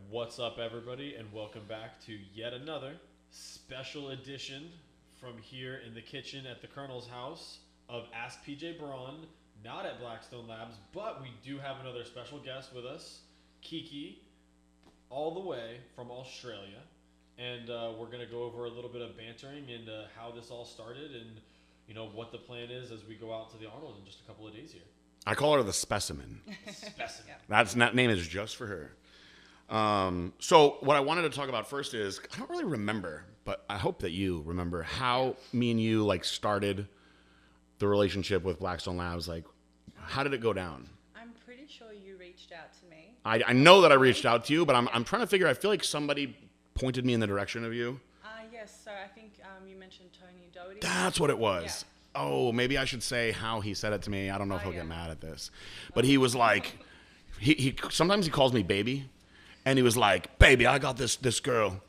what's up, everybody, and welcome back to yet another special edition from here in the kitchen at the Colonel's house of Ask PJ Braun, not at Blackstone Labs, but we do have another special guest with us, Kiki, all the way from Australia. And we're going to go over a little bit of bantering and how this all started and, what the plan is as we go out to the Arnold in just a couple of days here. I call her the specimen. Specimen. That name is just for her. So what I wanted to talk about first is, I don't really remember, but I hope that you remember how me and you started the relationship with Blackstone Labs. How did it go down? I'm pretty sure you reached out to me. I know that I reached out to you, but I'm trying to figure. I feel like somebody pointed me in the direction of you. Yes. So I think you mentioned Tony Doherty. That's what it was. Yeah. Oh, maybe I should say how he said it to me. I don't know if he'll get mad at this, but he was like, he sometimes he calls me baby. And he was like, baby, I got this girl.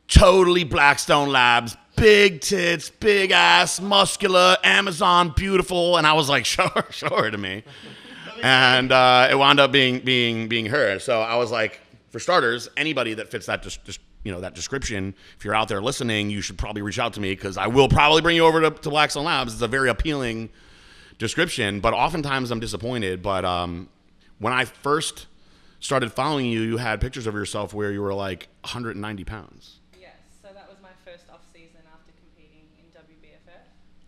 Totally Blackstone Labs. Big tits, big ass, muscular, Amazon, beautiful. And I was like, show her to me. And it wound up being her. So I was like, for starters, anybody that fits that that description, if you're out there listening, you should probably reach out to me because I will probably bring you over to Blackstone Labs. It's a very appealing description. But oftentimes I'm disappointed. But when I first started following you, you had pictures of yourself where you were like 190 pounds. Yes, so that was my first off season after competing in Wbff.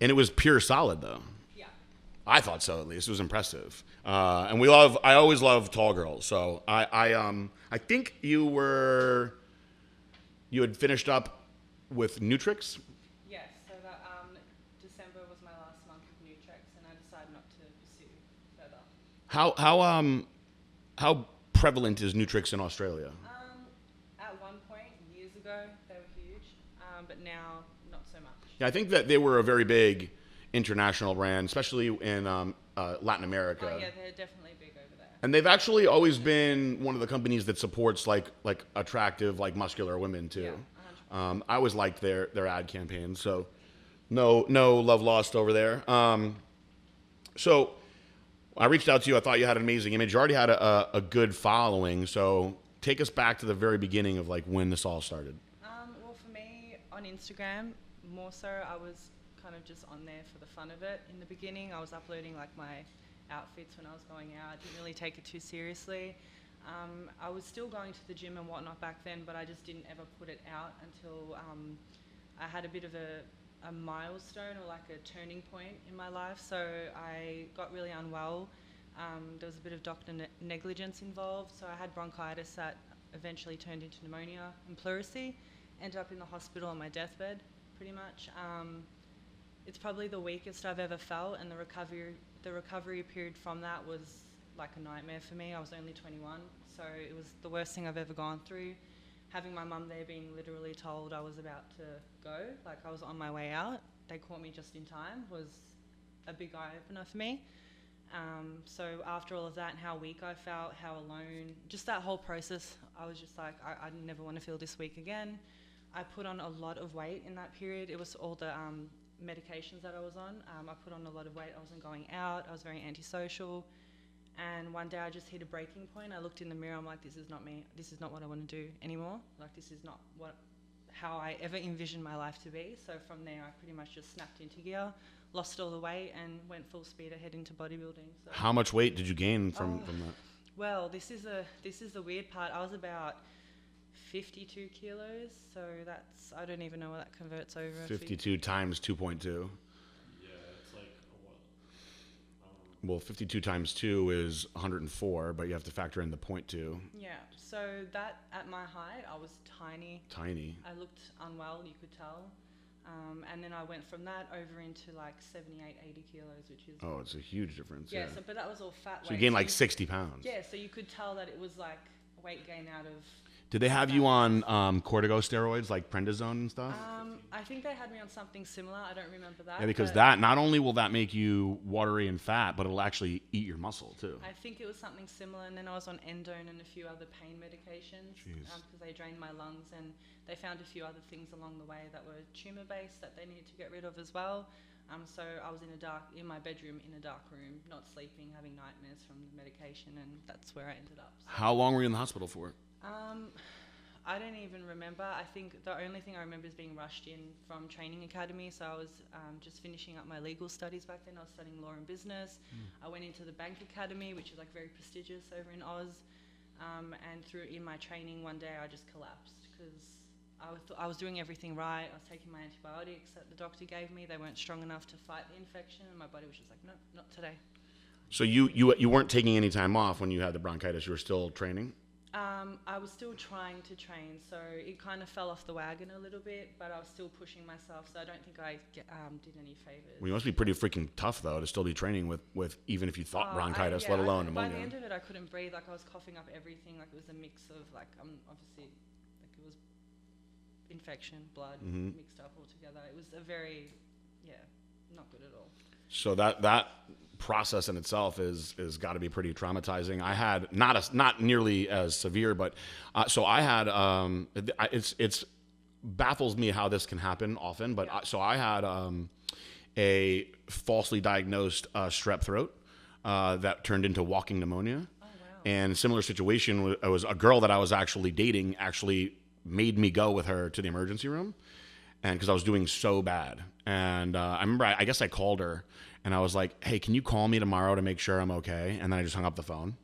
And it was pure solid though. Yeah. I thought so, at least. It was impressive. And I always love tall girls. So I think you had finished up with Nutrix. Yes, so that December was my last month of Nutrex, and I decided not to pursue further. How prevalent is Nutrix in Australia? At one point, years ago, they were huge, but now not so much. Yeah, I think that they were a very big international brand, especially in Latin America. Oh yeah, they're definitely big over there. And they've actually always been one of the companies that supports like attractive, muscular women too. Yeah, I always liked their ad campaigns, so no love lost over there. So I reached out to you. I thought you had an amazing image. You already had a good following. So take us back to the very beginning of when this all started. Well, for me, on Instagram, more so, I was kind of just on there for the fun of it. In the beginning, I was uploading my outfits when I was going out. I didn't really take it too seriously. I was still going to the gym and whatnot back then, but I just didn't ever put it out until I had a bit of a milestone or a turning point in my life. So I got really unwell. There was a bit of doctor negligence involved. So I had bronchitis that eventually turned into pneumonia and pleurisy. Ended up in the hospital on my deathbed, pretty much. It's probably the weakest I've ever felt, and the recovery period from that was like a nightmare for me. I was only 21, so it was the worst thing I've ever gone through. Having my mum there being literally told I was about to go, I was on my way out, they caught me just in time, was a big eye-opener for me. So after all of that and how weak I felt, how alone, just that whole process, I was just like, I never want to feel this weak again. I put on a lot of weight in that period. It was all the medications that I was on. I put on a lot of weight. I wasn't going out. I was very antisocial. And one day I just hit a breaking point. I looked in the mirror. I'm like, this is not me. This is not what I want to do anymore. This is not how I ever envisioned my life to be. So from there, I pretty much just snapped into gear, lost all the weight, and went full speed ahead into bodybuilding. So How much weight did you gain from that? Well, this is the weird part. I was about 52 kilos. So I don't even know what that converts over. 52 times 2.2. Well, 52 times 2 is 104, but you have to factor in the 0.2. Yeah, so that, at my height, I was tiny. Tiny. I looked unwell, you could tell. And then I went from that over into 78, 80 kilos, which is... Oh, it's a huge difference. Yeah, but that was all fat weight. So you gained 60 pounds. Yeah, so you could tell that it was weight gain out of... Did they have you on corticosteroids like prednisone and stuff? I think they had me on something similar. I don't remember that. Yeah, because that, not only will that make you watery and fat, but it'll actually eat your muscle too. I think it was something similar, and then I was on endone and a few other pain medications because they drained my lungs, and they found a few other things along the way that were tumor-based that they needed to get rid of as well. So I was in my bedroom in a dark room, not sleeping, having nightmares from the medication, and that's where I ended up. So. How long were you in the hospital for? I don't even remember. I think the only thing I remember is being rushed in from training academy. So I was just finishing up my legal studies back then. I was studying law and business. I went into the bank academy, which is like very prestigious over in Oz. And in my training one day, I just collapsed because I was doing everything right. I was taking my antibiotics that the doctor gave me. They weren't strong enough to fight the infection, and my body was just like, no, not today. So you weren't taking any time off when you had the bronchitis. You were still training? I was still trying to train, so it kind of fell off the wagon a little bit, but I was still pushing myself, so I don't think I did any favors. Well, you must be pretty freaking tough, though, to still be training with even if you thought bronchitis, let alone pneumonia. By the end of it, I couldn't breathe. Like, I was coughing up everything. Like, it was a mix of, like, obviously, like, it was infection, blood, mixed up all together. It was a very, not good at all. So that process in itself is got to be pretty traumatizing. I had not nearly as severe, but so I had it's baffles me how this can happen often. But I had a falsely diagnosed strep throat that turned into walking pneumonia. Oh, wow. And similar situation, it was a girl that I was actually dating actually made me go with her to the emergency room, and because I was doing so bad. And I remember I guess I called her. And I was like, hey, can you call me tomorrow to make sure I'm okay? And then I just hung up the phone.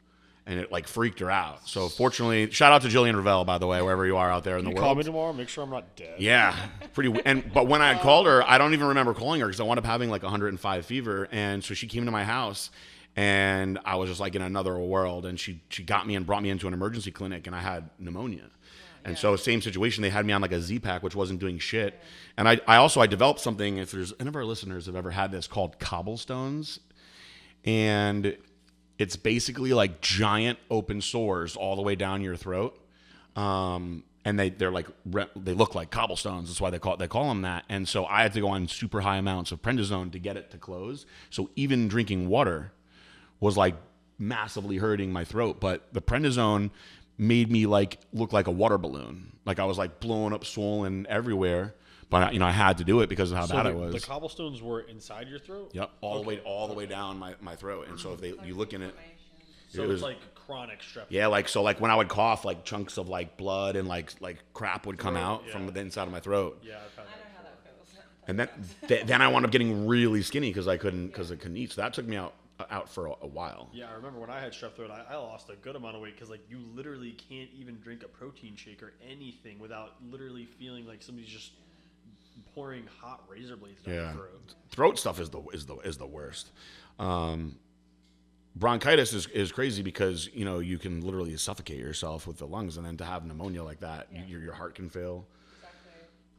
And it, like, freaked her out. So, fortunately, shout out to Jillian Ravel, by the way, wherever you are out there in the world. Call me tomorrow, make sure I'm not dead. Yeah. But when I had called her, I don't even remember calling her because I wound up having, like, 105 fever. And so she came to my house, and I was just, like, in another world. And she got me and brought me into an emergency clinic, and I had pneumonia. And so same situation, they had me on like a Z-Pack, which wasn't doing shit. Yeah. And I developed something, if there's any of our listeners have ever had this, called cobblestones. And it's basically like giant open sores all the way down your throat. And they look like cobblestones. That's why they call them that. And so I had to go on super high amounts of prednisone to get it to close. So even drinking water was like massively hurting my throat. But the prednisone made me like look like a water balloon. Like I was like blowing up, swollen everywhere. But I had to do it because of how bad it was. The cobblestones were inside your throat? Yep, all the way down my throat. And so if you look in it, so it's like chronic strep. Yeah, like when I would cough, like chunks of like blood and like crap would come out from the inside of my throat. Yeah, I've had that. I know how that feels. And then I wound up getting really skinny because I couldn't eat. So that took me out for a while. Yeah, I remember when I had strep throat, I lost a good amount of weight because like you literally can't even drink a protein shake or anything without literally feeling like somebody's just pouring hot razor blades down your throat. Throat stuff is the worst. Bronchitis is crazy because you can literally suffocate yourself with the lungs, and then to have pneumonia like that, your heart can fail.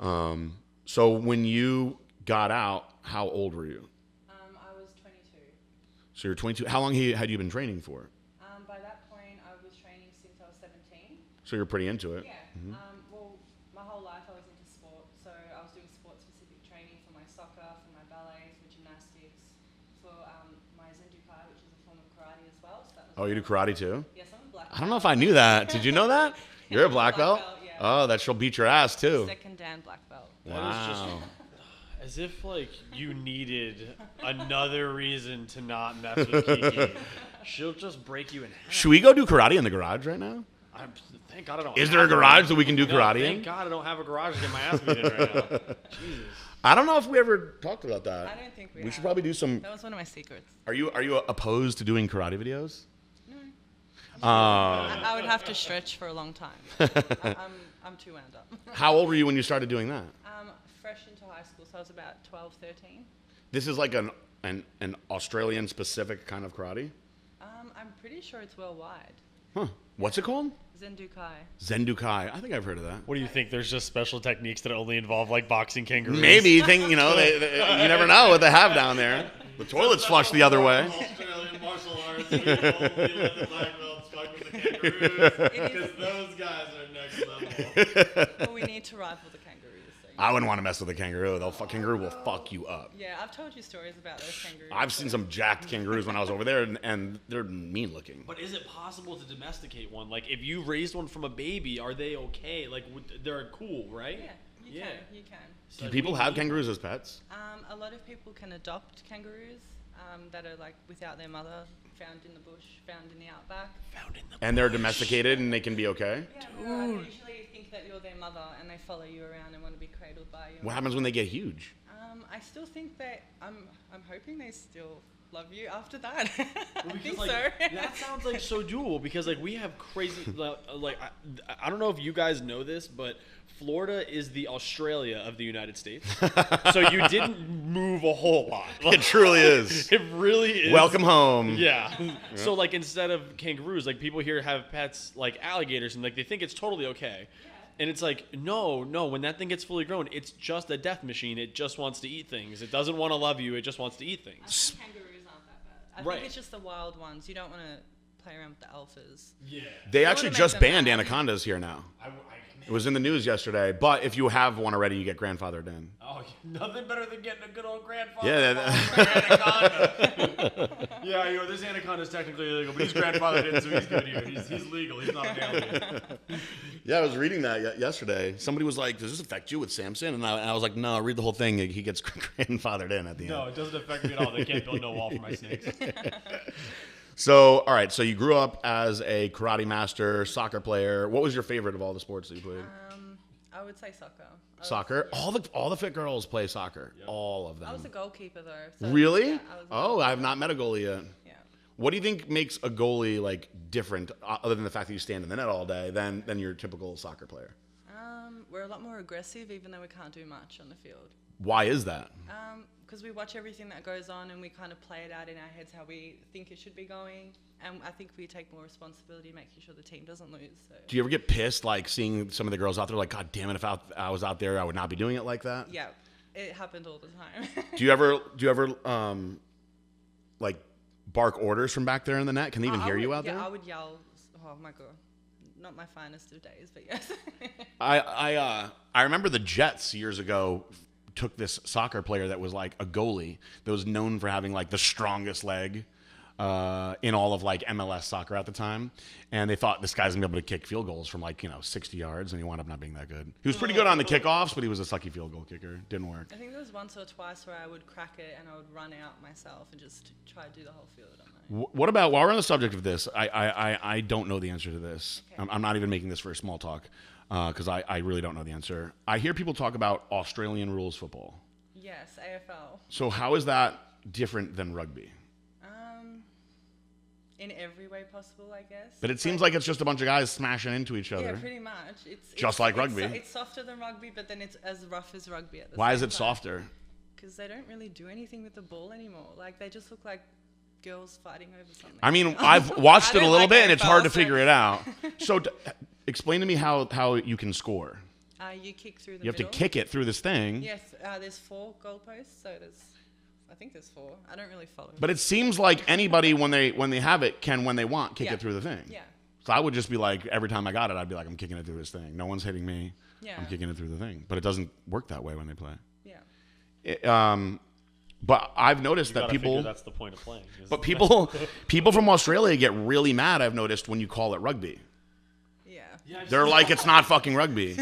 Exactly. So when you got out, how old were you? I was 22. So you're 22. How long had you been training for? By that point, I was training since I was 17. So you're pretty into it. Yeah. Well, my whole life I was into sport. So I was doing sport-specific training for my soccer, for my ballet, for gymnastics, for my Zendukai, which is a form of karate as well. So that was You do karate too? Yes, I'm a black belt. I don't know if I knew that. Did you know that? You're a black belt? Yeah. Oh, that she'll beat your ass too. Second Dan black belt. Wow. As if like you needed another reason to not mess with Kiki. She'll just break you in half. Should we go do karate in the garage right now? Thank God I don't. Is there a garage that we can do karate in? Thank God I don't have a garage to get my ass beat in right now. Jesus. I don't know if we ever talked about that. I don't think we We have. should probably do some. That was one of my secrets. Are you opposed to doing karate videos? No. Oh. I would have to stretch for a long time. I'm too wound up. How old were you when you started doing that? Fresh into high school, so I was about 12, 13. This is like an Australian specific kind of karate? I'm pretty sure it's worldwide. Huh. What's it called? Zendukai. Zendukai. I think I've heard of that. What do you think? There's just special techniques that only involve like boxing kangaroos? Maybe. You never know what they have down there. The toilet's flushed the other way. Australian martial arts. We only let the black belts fuck with the kangaroos because those guys are next level. Well, we need to rival the kangaroos. So I wouldn't want to mess with a kangaroo. Kangaroo will fuck you up. yeah, I've told you stories about those kangaroos. I've seen some jacked kangaroos when I was over there, and they're mean looking. But is it possible to domesticate one? Like, if you raised one from a baby, are they okay? Like, they're cool, right? Yeah, you can. Do people have kangaroos as pets? A lot of people can adopt kangaroos. that are like without their mother, found in the bush, found in the outback. And they're domesticated and they can be okay? Yeah, they usually think that you're their mother and they follow you around and want to be cradled by you. What happens when they get huge? I still think that I'm hoping they still love you after that. Well, I think like, so. That sounds like so doable because like we have crazy like I don't know if you guys know this, but Florida is the Australia of the United States. So you didn't move a whole lot. It truly is. It really is. Welcome home. Yeah. So like instead of kangaroos, like people here have pets like alligators and like they think it's totally okay. And it's like, no, when that thing gets fully grown, it's just a death machine. It just wants to eat things. It doesn't want to love you. It just wants to eat things. I think kangaroos aren't that bad. I think it's just the wild ones. You don't want to play around with the alphas. Yeah. They You actually wanna just make them banned mad. anacondas here now. It was in the news yesterday. But if you have one already, you get grandfathered in. Oh, nothing better than getting a good old grandfather. Yeah. Anaconda. Yeah, this anaconda is technically illegal, but he's grandfathered in, so he's good here. He's legal. He's not an alien. Yeah, I was reading that yesterday. Somebody was like, "Does this affect you with Samson?" And I was like, "No, read the whole thing. He gets grandfathered in at the end." No, it doesn't affect me at all. They can't build no wall for my snakes. So, all right. So you grew up as a karate master, soccer player. What was your favorite of all the sports that you played? I would say soccer. Soccer. All the fit girls play soccer. Yep. All of them. I was a goalkeeper though. So Really? Yeah, I have not met a goalie yet. Yeah. What do you think makes a goalie like different, other than the fact that you stand in the net all day, than your typical soccer player? We're a lot more aggressive, even though we can't do much on the field. Why is that? Because we watch everything that goes on and we kind of play it out in our heads how we think it should be going. And I think we take more responsibility making sure the team doesn't lose. So. Do you ever get pissed, like seeing some of the girls out there, like, God damn it, if I was out there, I would not be doing it like that? Yeah, it happened all the time. Do you ever like bark orders from back there in the net? Can they even hear you out there? Yeah, I would yell. Oh my god, not my finest of days, but yes. I remember the Jets years ago took this soccer player that was like a goalie that was known for having like the strongest leg in all of like MLS soccer at the time, and they thought this guy's gonna be able to kick field goals from like 60 yards, and he wound up not being that good. He was pretty good on the kickoffs, but he was a sucky field goal kicker. Didn't work. I think there was once or twice where I would crack it and I would run out myself and just try to do the whole field on my own. What about, while we're on the subject of this, I don't know the answer to this. Okay. I'm not even making this for a small talk because I really don't know the answer. I hear people talk about Australian rules football. Yes, AFL. So how is that different than rugby? In every way possible, I guess. But it seems like it's just a bunch of guys smashing into each other. Yeah, pretty much. Just like rugby. It's softer than rugby, but then it's as rough as rugby at the Why same is it time. softer? Because they don't really do anything with the ball anymore. Like, they just look like girls fighting over something. I mean, I've watched I it a don't little like bit, and it's hard to AFL, figure it out. So explain to me how you can score. You kick through the You have to middle. kick it through this thing. Yes, there's 4 goalposts, so I think there's 4. I don't really follow. But it seems like anybody, when they have it, can, when they want, kick it through the thing. Yeah. So I would just be like, every time I got it, I'd be like, I'm kicking it through this thing. No one's hitting me. Yeah. I'm kicking it through the thing. But it doesn't work that way when they play. Yeah. But I've noticed that Gotta people. figure that's the point of playing. But people from Australia get really mad, I've noticed, when you call it rugby. Yeah. They're like, it's not fucking rugby.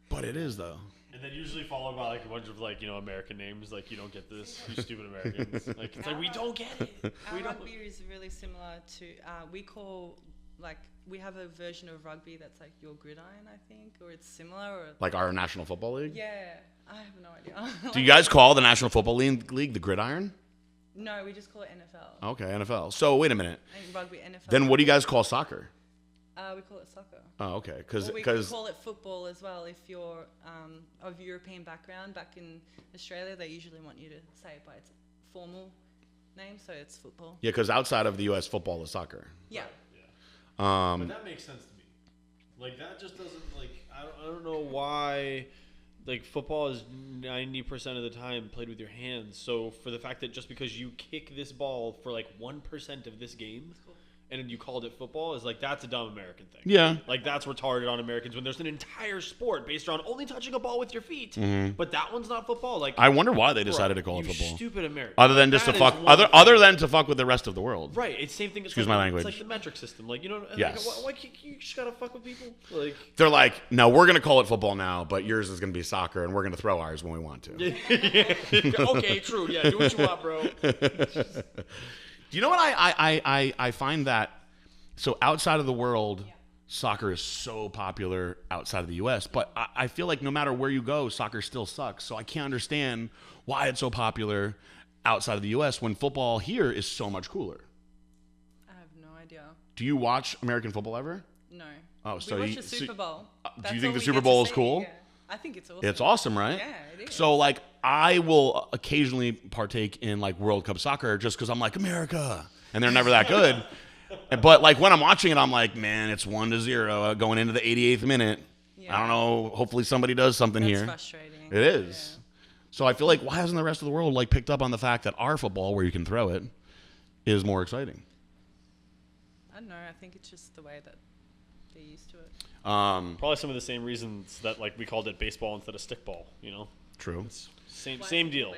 But it is, though. And then usually followed by like a bunch of like American names, like you don't get this, you stupid Americans. Like it's like we don't get it. Our rugby is really similar to we have a version of rugby that's like your gridiron, I think, or it's similar, or Like our National Football League? yeah. I have no idea. Do you guys call the National Football League the gridiron? No, we just call it NFL. Okay, NFL. So wait a minute. And rugby, NFL. Then what do you guys call soccer? We call it soccer. Oh, okay. Or we can call it football as well if you're of European background. Back in Australia, they usually want you to say it by its formal name, so it's football. Yeah, because outside of the U.S., football is soccer. Yeah. But that makes sense to me. Like that just doesn't like I don't know why. Like football is 90% of the time played with your hands. So for the fact that just because you kick this ball for like 1% of this game, and then you called it football is like that's a dumb American thing. Yeah. Like that's retarded on Americans when there's an entire sport based on only touching a ball with your feet. But that one's not football. Like I wonder why they decided bro, to call it you football. Stupid American. Other than just That to is fuck one other than to fuck with the rest of the world. Right. It's same thing. It's Excuse like, my language. It's like the metric system. Like you know. Yes. Like, why you just gotta fuck with people? Like They're like, no, we're gonna call it football now, but yours is gonna be soccer, and we're gonna throw ours when we want to. okay, true. Yeah, do what you want, bro. Do you know what I find that so outside of the world, soccer is so popular outside of the U.S., but I feel like no matter where you go, soccer still sucks. So I can't understand why it's so popular outside of the U.S. when football here is so much cooler. I have no idea. Do you watch American football ever? No. Oh, so we watch you- the Super Bowl. do you That's think all the we Super get to Bowl is see. cool? Yeah. I think it's awesome. It's awesome, right? Yeah, it is. So like I will occasionally partake in like World Cup soccer just because I'm like America, and they're never that good. But like when I'm watching it, I'm like, man, it's 1-0 going into the 88th minute. Yeah. I don't know. Hopefully somebody does something That's here. frustrating. It is. So I feel like why hasn't the rest of the world like picked up on the fact that our football, where you can throw it, is more exciting? I don't know. I think it's just the way that they're used to it. Probably some of the same reasons that like we called it baseball instead of stickball. You know, True. same deal.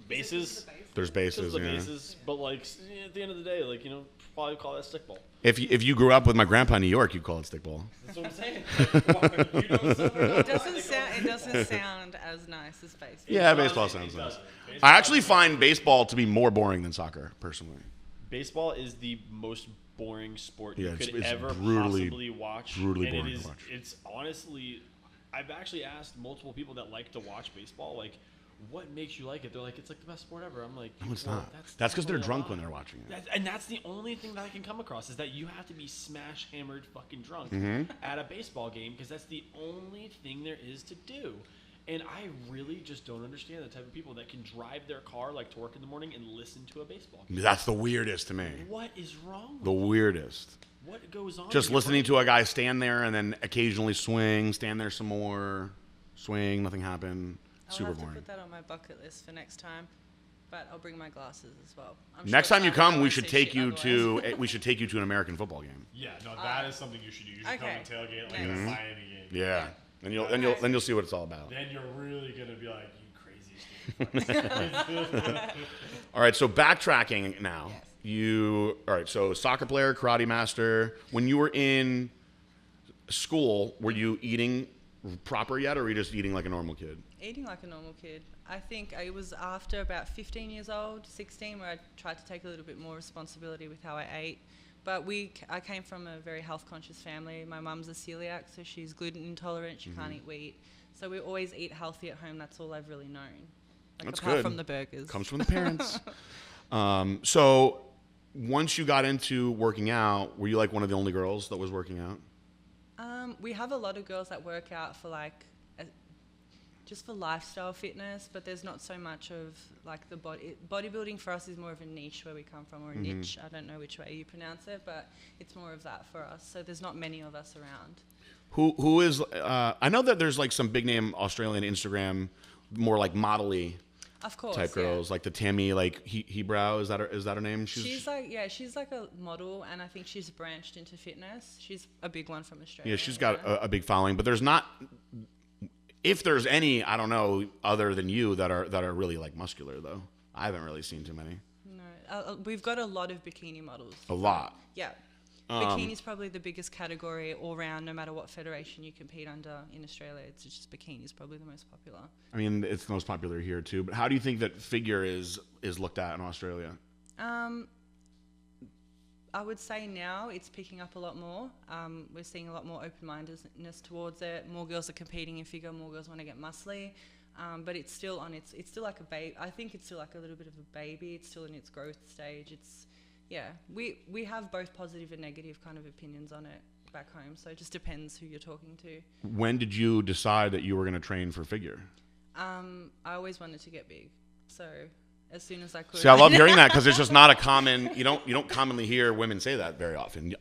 Bases. There's bases. The Yeah. bases, but like at the end of the day, like probably call that stickball. If you grew up with my grandpa in New York, you'd call it stickball. That's what I'm saying. It doesn't sound as nice as baseball. Yeah, baseball sounds nice. I actually find baseball to be more boring than soccer, personally. Baseball is the most boring sport Yeah, you it's- could it's ever brutally- possibly watch. brutally and boring it to is, watch. It's honestly, I've actually asked multiple people that like to watch baseball, like, what makes you like it? They're like, it's like the best sport ever. I'm like, No, it's well, not. That's because they're definitely a drunk lie. when they're watching it. And that's the only thing that I can come across is that you have to be smash hammered fucking drunk Mm-hmm. at a baseball game because that's the only thing there is to do. And I really just don't understand the type of people that can drive their car like to work in the morning and listen to a baseball game. That's the weirdest to me. What is wrong with The weirdest. what goes on? Just in your listening brain? to a guy stand there and then occasionally swing, stand there some more, swing, nothing happened. I'll Super have to boring. put that on my bucket list for next time. But I'll bring my glasses as well. I'm Next sure time you Simon come, we won't should see take shit you otherwise. to we should take you to an American football game. Yeah, no, that is something you should do. You should come Okay. and tailgate like Nice. a Miami game. Yeah, and Okay. you'll see what it's all about. Then you're really gonna be like, you crazy stupid. All right, so backtracking now. Yes. All right, so soccer player, karate master. When you were in school, were you eating proper yet, or were you just eating like a normal kid? Eating like a normal kid. I think I was after about 15 years old, 16, where I tried to take a little bit more responsibility with how I ate. But I came from a very health conscious family. My mum's a celiac, so she's gluten intolerant. She can't eat wheat. So we always eat healthy at home. That's all I've really known. Like That's apart good. from the burgers. Comes from the parents. So once you got into working out, were you like one of the only girls that was working out? We have a lot of girls that work out for just for lifestyle fitness, but there's not so much of like the bodybuilding for us is more of a niche where we come from, or a niche. I don't know which way you pronounce it, but it's more of that for us. So there's not many of us around. Who is? I know that there's like some big name Australian Instagram, more like model-y Of course, type girls, like the Tammy like Hebrow. Is that her name? She's like a model, and I think she's branched into fitness. She's a big one from Australia. Yeah, she's got a big following, but there's not. If there's any, I don't know, other than you that are really like muscular though. I haven't really seen too many. No, we've got a lot of bikini models. A lot. Yeah. Bikini's probably the biggest category all round, no matter what federation you compete under in Australia. It's just bikini's probably the most popular. I mean, it's the most popular here too. But how do you think that figure is looked at in Australia? I would say now it's picking up a lot more. We're seeing a lot more open-mindedness towards it. More girls are competing in figure. More girls want to get muscly. But it's still it's still like a baby. I think it's still like a little bit of a baby. It's still in its growth stage. We have both positive and negative kind of opinions on it back home. So it just depends who you're talking to. When did you decide that you were going to train for figure? I always wanted to get big. So as soon as I could. See, I love hearing that because it's just not a common. You don't commonly hear women say that very often.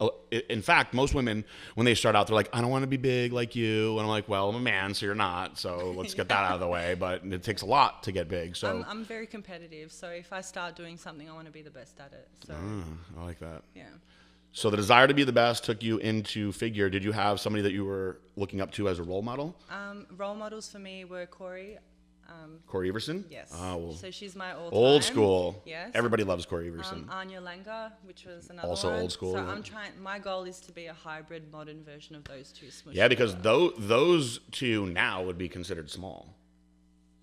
In fact, most women when they start out, they're like, "I don't want to be big like you," and I'm like, "Well, I'm a man, so you're not. So let's get that out of the way." But it takes a lot to get big. So I'm very competitive. So if I start doing something, I want to be the best at it. So I like that. yeah. So the desire to be the best took you into figure. Did you have somebody that you were looking up to as a role model? Role models for me were Corey. Corey Everson? Yes. Oh, well, So she's my old school. Yes. Everybody loves Corey Everson. Anya Langer, which was another Also one. old school, So yeah. I'm trying. My goal is to be a hybrid, modern version of those two. Smushed Yeah, because together. those two now would be considered small.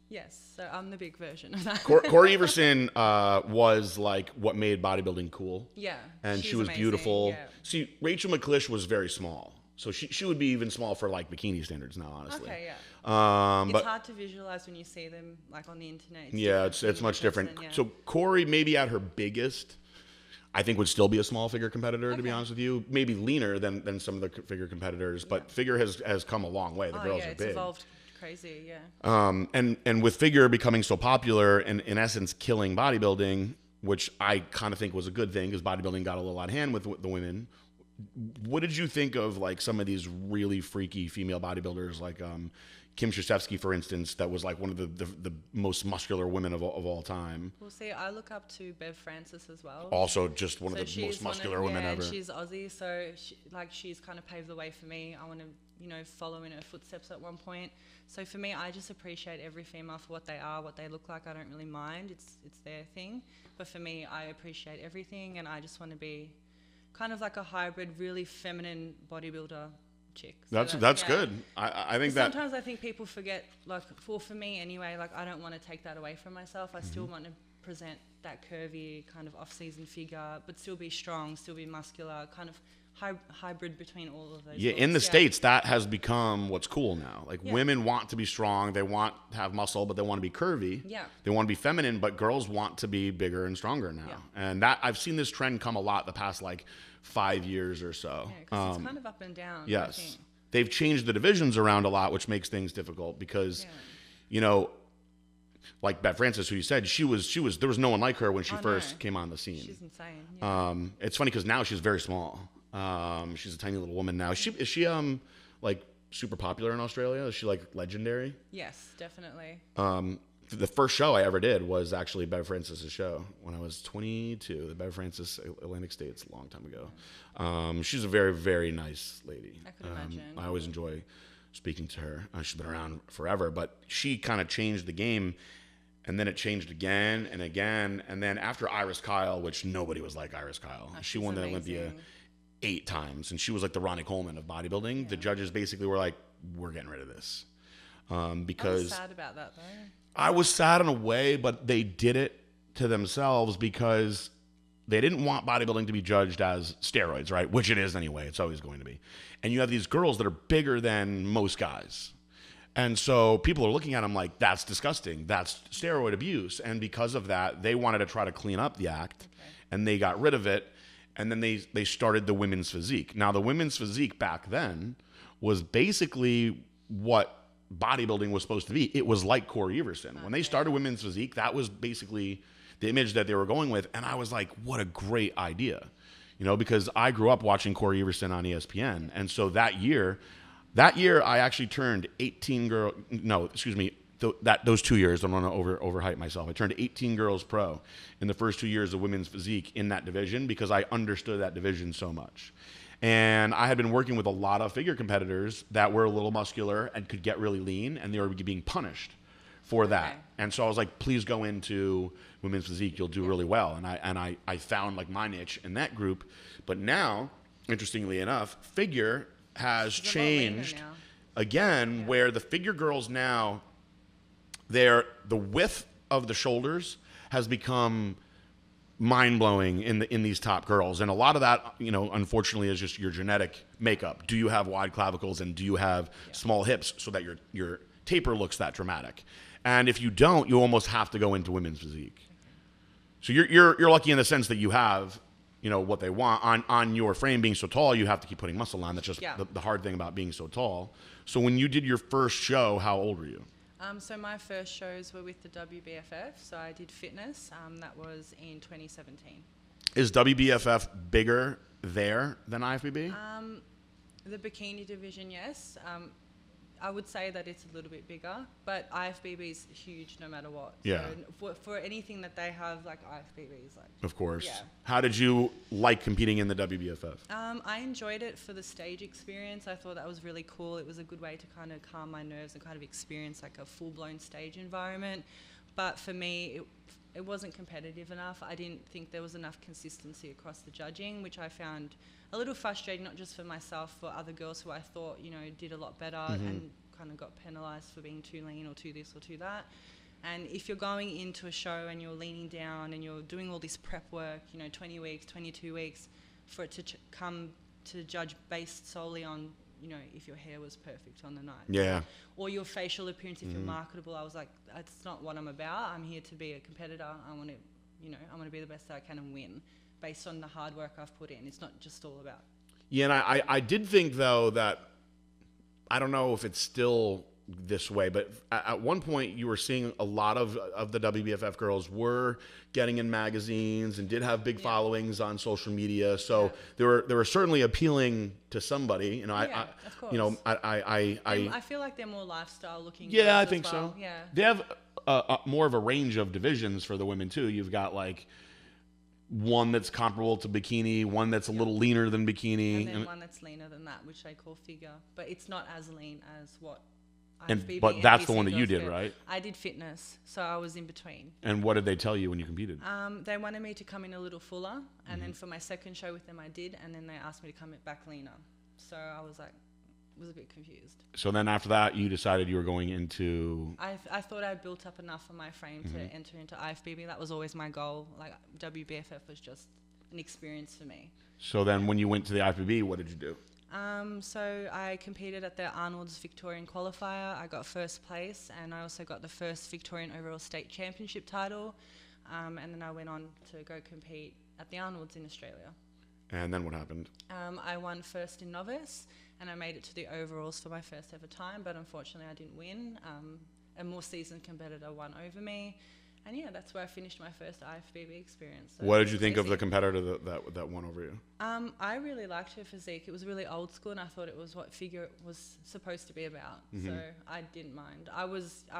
Yes. So I'm the big version of that. Corey Everson was like what made bodybuilding cool. Yeah. And she's she was amazing, beautiful. Yeah. See, Rachel McClish was very small. So she would be even small for like bikini standards now, honestly. Okay. Yeah. But It's hard to visualize when you see them like on the internet. yeah, different it's from much in different. person, yeah. So Corey, maybe at her biggest, I think would still be a small figure competitor, to be Okay. honest with you. Maybe leaner than some of the figure competitors, but figure has come a long way. The girls yeah, are it's big. evolved crazy. Yeah. And with figure becoming so popular and in essence killing bodybuilding, which I kind of think was a good thing because bodybuilding got a little out of hand with the women. What did you think of like some of these really freaky female bodybuilders like Kim Krzyzewski, for instance, that was like one of the most muscular women of all time. Well, see, I look up to Bev Francis as well. Also just one of the she's most one of- muscular women yeah, ever. And she's Aussie, so she's kind of paved the way for me. I want to, follow in her footsteps at one point. So for me, I just appreciate every female for what they are, what they look like. I don't really mind. It's their thing. But for me, I appreciate everything, and I just want to be kind of like a hybrid, really feminine bodybuilder chick. So That's yeah. good. I think that Sometimes I think people forget, like, for me anyway, like, I don't want to take that away from myself. I still want to present that curvy kind of off-season figure, but still be strong, still be muscular, kind of hybrid between all of those. yeah, in the looks. States, that has become what's cool now. Like Yeah. women want to be strong, they want to have muscle, but they want to be curvy. Yeah. They want to be feminine, but girls want to be bigger and stronger now. Yeah. And that I've seen this trend come a lot the past like 5 years or so. Yeah, because it's kind of up and down. I Yes. think. They've changed the divisions around a lot, which makes things difficult because, Yeah. like Bev Francis, who you said, she was, there was no one like her when she Oh, first no. came on the scene. She's insane. Yeah. It's funny because now she's very small. She's a tiny little woman now. Is she like super popular in Australia? Is she like legendary? Yes, definitely. The first show I ever did was actually Bev Francis' show when I was 22. The Bev Francis Atlantic States a long time ago. She's a very, very nice lady. I could imagine. I always enjoy speaking to her. She's been around forever, but she kind of changed the game. And then it changed again and again. And then after Iris Kyle, which nobody was like Iris Kyle. Oh, She she's won the Olympia amazing. 8 times. And she was like the Ronnie Coleman of bodybuilding. Yeah. The judges basically were like, we're getting rid of this. I Because was sad about that, though. I was sad in a way, but they did it to themselves because they didn't want bodybuilding to be judged as steroids, right? Which it is anyway. It's always going to be. And you have these girls that are bigger than most guys. And so people are looking at them like, that's disgusting. That's steroid abuse. And because of that, they wanted to try to clean up the act. Okay. And they got rid of it. And then they started the women's physique. Now, the women's physique back then was basically what bodybuilding was supposed to be. It was like Corey Everson. When they started women's physique, that was basically the image that they were going with. And I was like, what a great idea. Because I grew up watching Corey Everson on ESPN. And so that year I actually turned 18 girl. No, excuse me. Those 2 years, I don't want to overhype myself. I turned 18 girls pro in the first 2 years of women's physique in that division because I understood that division so much. And I had been working with a lot of figure competitors that were a little muscular and could get really lean, and they were being punished for that. Okay. And so I was like, please go into women's physique. You'll do really well. And I found like my niche in that group. But now, interestingly enough, figure has She's a lot leaner changed now. again, where the figure girls now, the width of the shoulders has become mind-blowing in these top girls. And a lot of that, unfortunately, is just your genetic makeup. Do you have wide clavicles and do you have small hips so that your taper looks that dramatic? And if you don't, you almost have to go into women's physique. So you're lucky in the sense that you have what they want on your frame being so tall. You have to keep putting muscle on. That's just the hard thing about being so tall. So when you did your first show, how old were you? So my first shows were with the WBFF. So I did fitness. That was in 2017. Is WBFF bigger there than IFBB? The bikini division, yes. I would say that it's a little bit bigger, but IFBB is huge no matter what. Yeah. So for anything that they have, like IFBB is like. Of course. Yeah. How did you like competing in the WBFF? I enjoyed it for the stage experience. I thought that was really cool. It was a good way to kind of calm my nerves and kind of experience like a full-blown stage environment. But for me, it wasn't competitive enough. I didn't think there was enough consistency across the judging, which I found a little frustrating, not just for myself, for other girls who I thought, did a lot better and kind of got penalised for being too lean or too this or too that. And if you're going into a show and you're leaning down and you're doing all this prep work, 20 weeks, 22 weeks, for it to come to judge based solely on, if your hair was perfect on the night. Yeah. Or your facial appearance, if you're marketable. I was like, that's not what I'm about. I'm here to be a competitor. I want to be the best I can and win based on the hard work I've put in. It's not just all about. Yeah, and I did think, though, that I don't know if it's still this way, but at one point you were seeing a lot of the WBFF girls were getting in magazines and did have big followings on social media. So they were certainly appealing to somebody. Of course. I feel like they're more lifestyle looking. Yeah, I girls think as well. so. Yeah. They have more of a range of divisions for the women too. You've got like one that's comparable to bikini, one that's a little leaner than bikini, and then one that's leaner than that, which they call figure, but it's not as lean as what. But that's the one that you did, right? I did fitness, so I was in between. And what did they tell you when you competed? They wanted me to come in a little fuller, and then for my second show with them, I did, and then they asked me to come back leaner. So I was a bit confused. So then after that, you decided you were going into. I thought I built up enough of my frame to enter into IFBB. That was always my goal. Like WBFF was just an experience for me. So then, when you went to the IFBB, what did you do? So I competed at the Arnold's Victorian Qualifier. I got first place, and I also got the first Victorian overall state championship title. And then I went on to go compete at the Arnold's in Australia. And then what happened? I won first in novice, and I made it to the overalls for my first ever time, but unfortunately I didn't win. A more seasoned competitor won over me. And yeah, that's where I finished my first IFBB experience. So what did you think of the competitor that won over you? I really liked her physique. It was really old school, and I thought it was what figure was supposed to be about. So I didn't mind. I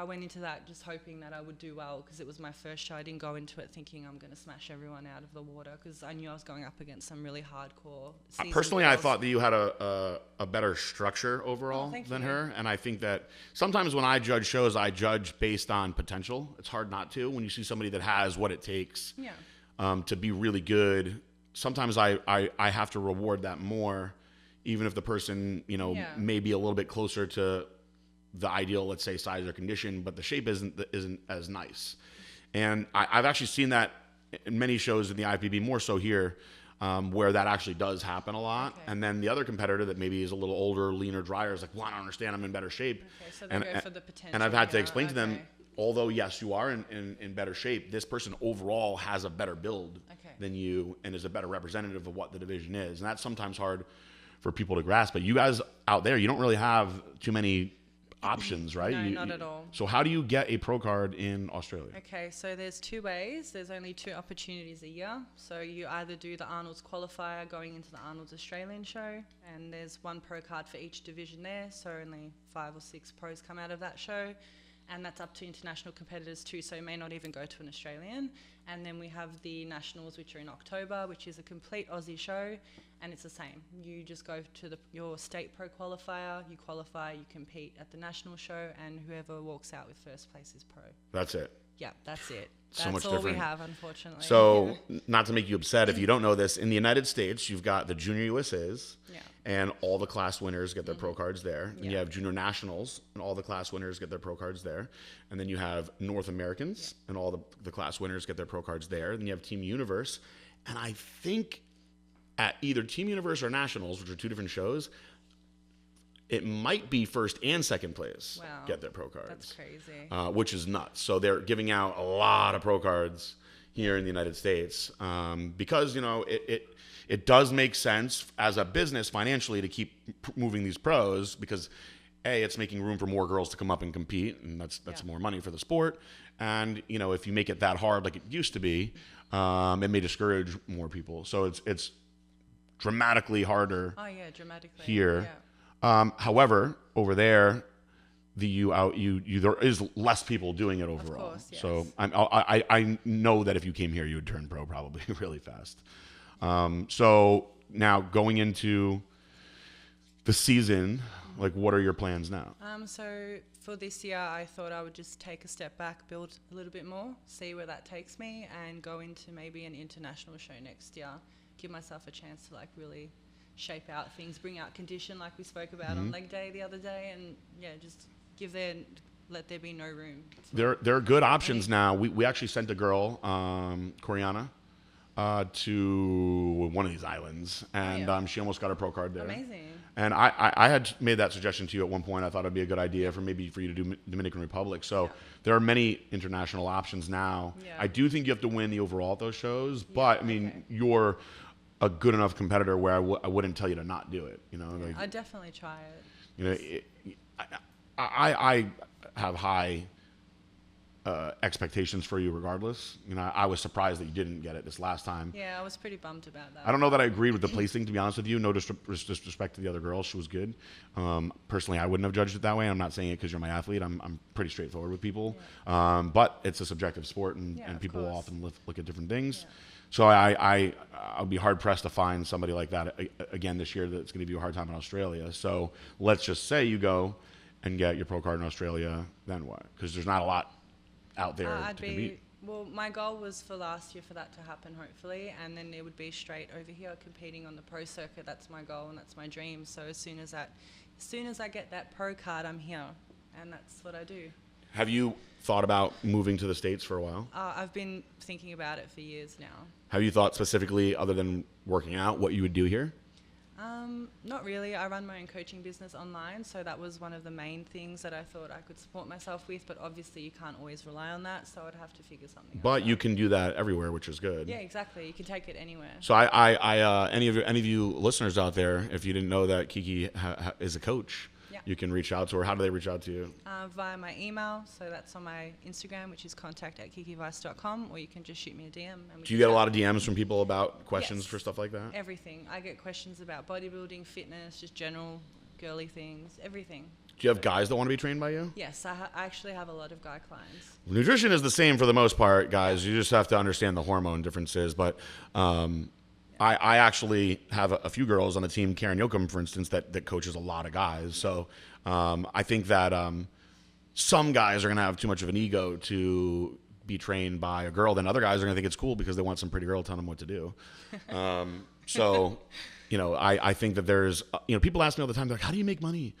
went into that just hoping that I would do well because it was my first show. I didn't go into it thinking I'm going to smash everyone out of the water because I knew I was going up against some really hardcore. Personally, I thought that you had a better structure overall than her, and I think that sometimes when I judge shows, I judge based on potential. It's hard not to. When you see somebody that has what it takes to be really good, sometimes I have to reward that more, even if the person, may be a little bit closer to the ideal, let's say, size or condition, but the shape isn't as nice. And I've actually seen that in many shows in the IFBB, more so here, where that actually does happen a lot. Okay. And then the other competitor that maybe is a little older, leaner, drier is like, well, I don't understand, I'm in better shape. Okay, so they go for the potential. And I've had to explain to them, although, yes, you are in better shape, this person overall has a better build than you and is a better representative of what the division is. And that's sometimes hard for people to grasp. But you guys out there, you don't really have too many options, right? No, not at all. So how do you get a pro card in Australia? Okay, so there's two ways. There's only 2 opportunities a year. So you either do the Arnold's qualifier going into the Arnold's Australian show, and there's 1 pro card for each division there. So only 5 or 6 pros come out of that show. And that's up to international competitors too, so you may not even go to an Australian. And then we have the nationals, which are in October, which is a complete Aussie show, and it's the same. You just go to your state pro qualifier, you qualify, you compete at the national show, and whoever walks out with first place is pro. That's it. Yeah, that's it. So that's much all different. we have, unfortunately. So, not to make you upset, if you don't know this, in the United States, you've got the Junior USAs, and all the class winners get their pro cards there. And you have Junior Nationals, and all the class winners get their pro cards there. And then you have North Americans, and all the class winners get their pro cards there. Then you have Team Universe. And I think at either Team Universe or Nationals, which are 2 different shows, it might be first and second place get their pro cards. That's crazy. Which is nuts. So they're giving out a lot of pro cards here in the United States because, it does make sense as a business financially to keep moving these pros because it's making room for more girls to come up and compete, and that's more money for the sport. And if you make it that hard like it used to be, it may discourage more people. So it's dramatically harder. Oh yeah, dramatically here. Yeah. However, over there, there is less people doing it overall. Of course, yes. So I know that if you came here, you would turn pro probably really fast. So now going into the season, like, what are your plans now? So for this year, I thought I would just take a step back, build a little bit more, see where that takes me, and go into maybe an international show next year. Give myself a chance to like really shape out things, bring out condition like we spoke about on leg day the other day, and just let there be no room. There are good options now. We actually sent a girl, Coriana, to one of these islands, and she almost got her pro card there. Amazing. And I had made that suggestion to you at one point. I thought it'd be a good idea for you to do Dominican Republic. So there are many international options now. Yeah. I do think you have to win the overall at those shows, but I mean, you're a good enough competitor where I wouldn't tell you to not do it. Like, I'd definitely try it. I have high expectations for you regardless. I was surprised that you didn't get it this last time. Yeah, I was pretty bummed about that. I don't know that I agreed with the placing, to be honest with you. No disrespect to the other girl. She was good. Personally, I wouldn't have judged it that way. I'm not saying it because you're my athlete. I'm pretty straightforward with people. Yeah. But it's a subjective sport, and people will often look at different things. Yeah. So I'll be hard-pressed to find somebody like that again this year that's going to give you a hard time in Australia. So let's just say you go and get your pro card in Australia, then what? Because there's not a lot out there to compete. Well, my goal was for last year for that to happen, hopefully, and then it would be straight over here competing on the pro circuit. That's my goal and that's my dream. So as soon as I get that pro card, I'm here, and that's what I do. Have you thought about moving to the States for a while? I've been thinking about it for years now. Have you thought specifically, other than working out, what you would do here? Not really. I run my own coaching business online, so that was one of the main things that I thought I could support myself with, but obviously you can't always rely on that, so I'd have to figure something out. But you can do that everywhere, which is good. Yeah, exactly. You can take it anywhere. So any of you listeners out there, if you didn't know that Kiki is a coach, you can reach out to her. How do they reach out to you? Via my email. So that's on my Instagram, which is contact@kikivhyce.com, or you can just shoot me a DM. Do you get a lot of DMs from people about questions for stuff like that? Everything. I get questions about bodybuilding, fitness, just general girly things, everything. Do you have guys that want to be trained by you? Yes, I actually have a lot of guy clients. Nutrition is the same for the most part, guys. You just have to understand the hormone differences. But I actually have a few girls on the team, Karen Yoakum, for instance, that coaches a lot of guys. So I think that some guys are going to have too much of an ego to be trained by a girl. Then other guys are going to think it's cool because they want some pretty girl telling them what to do. So, I think that there's, people ask me all the time, they're like, how do you make money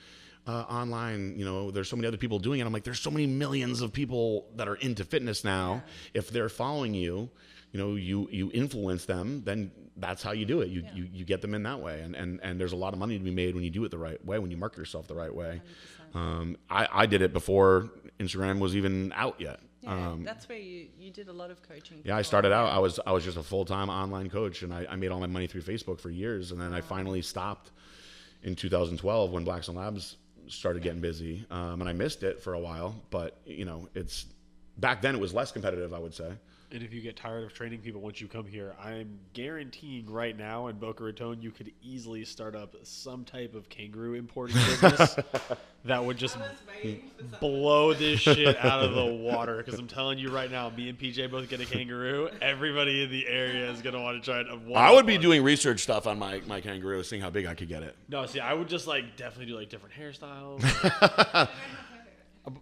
online? There's so many other people doing it. I'm like, there's so many millions of people that are into fitness now. Yeah. If they're following you, you influence them, then that's how you do it. You get them in that way. And there's a lot of money to be made when you do it the right way, when you market yourself the right way. I did it before Instagram was even out yet. Yeah, that's where you did a lot of coaching. Yeah, I started out, I was just a full-time online coach, and I made all my money through Facebook for years. And then I finally stopped in 2012 when Blackstone Labs started getting busy. And I missed it for a while, but back then it was less competitive, I would say. And if you get tired of training people once you come here, I'm guaranteeing right now in Boca Raton you could easily start up some type of kangaroo importing business that would just blow this shit out of the water. Because I'm telling you right now, me and PJ both get a kangaroo. Everybody in the area is going to want to try it. I would be doing research stuff on my kangaroo, seeing how big I could get it. No, see, I would just definitely do different hairstyles.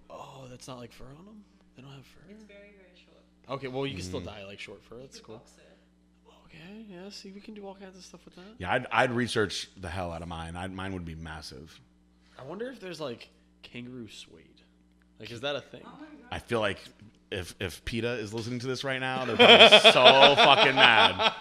Oh, that's not fur on them? They don't have fur? It's very, very short. Okay, well, you can still dye short fur. That's cool. Box it. Okay, yeah, see, we can do all kinds of stuff with that. Yeah, I'd reresearch the hell out of mine. Mine would be massive. I wonder if there's kangaroo suede. Is that a thing? Oh my God. I feel like if PETA is listening to this right now, they're probably so fucking mad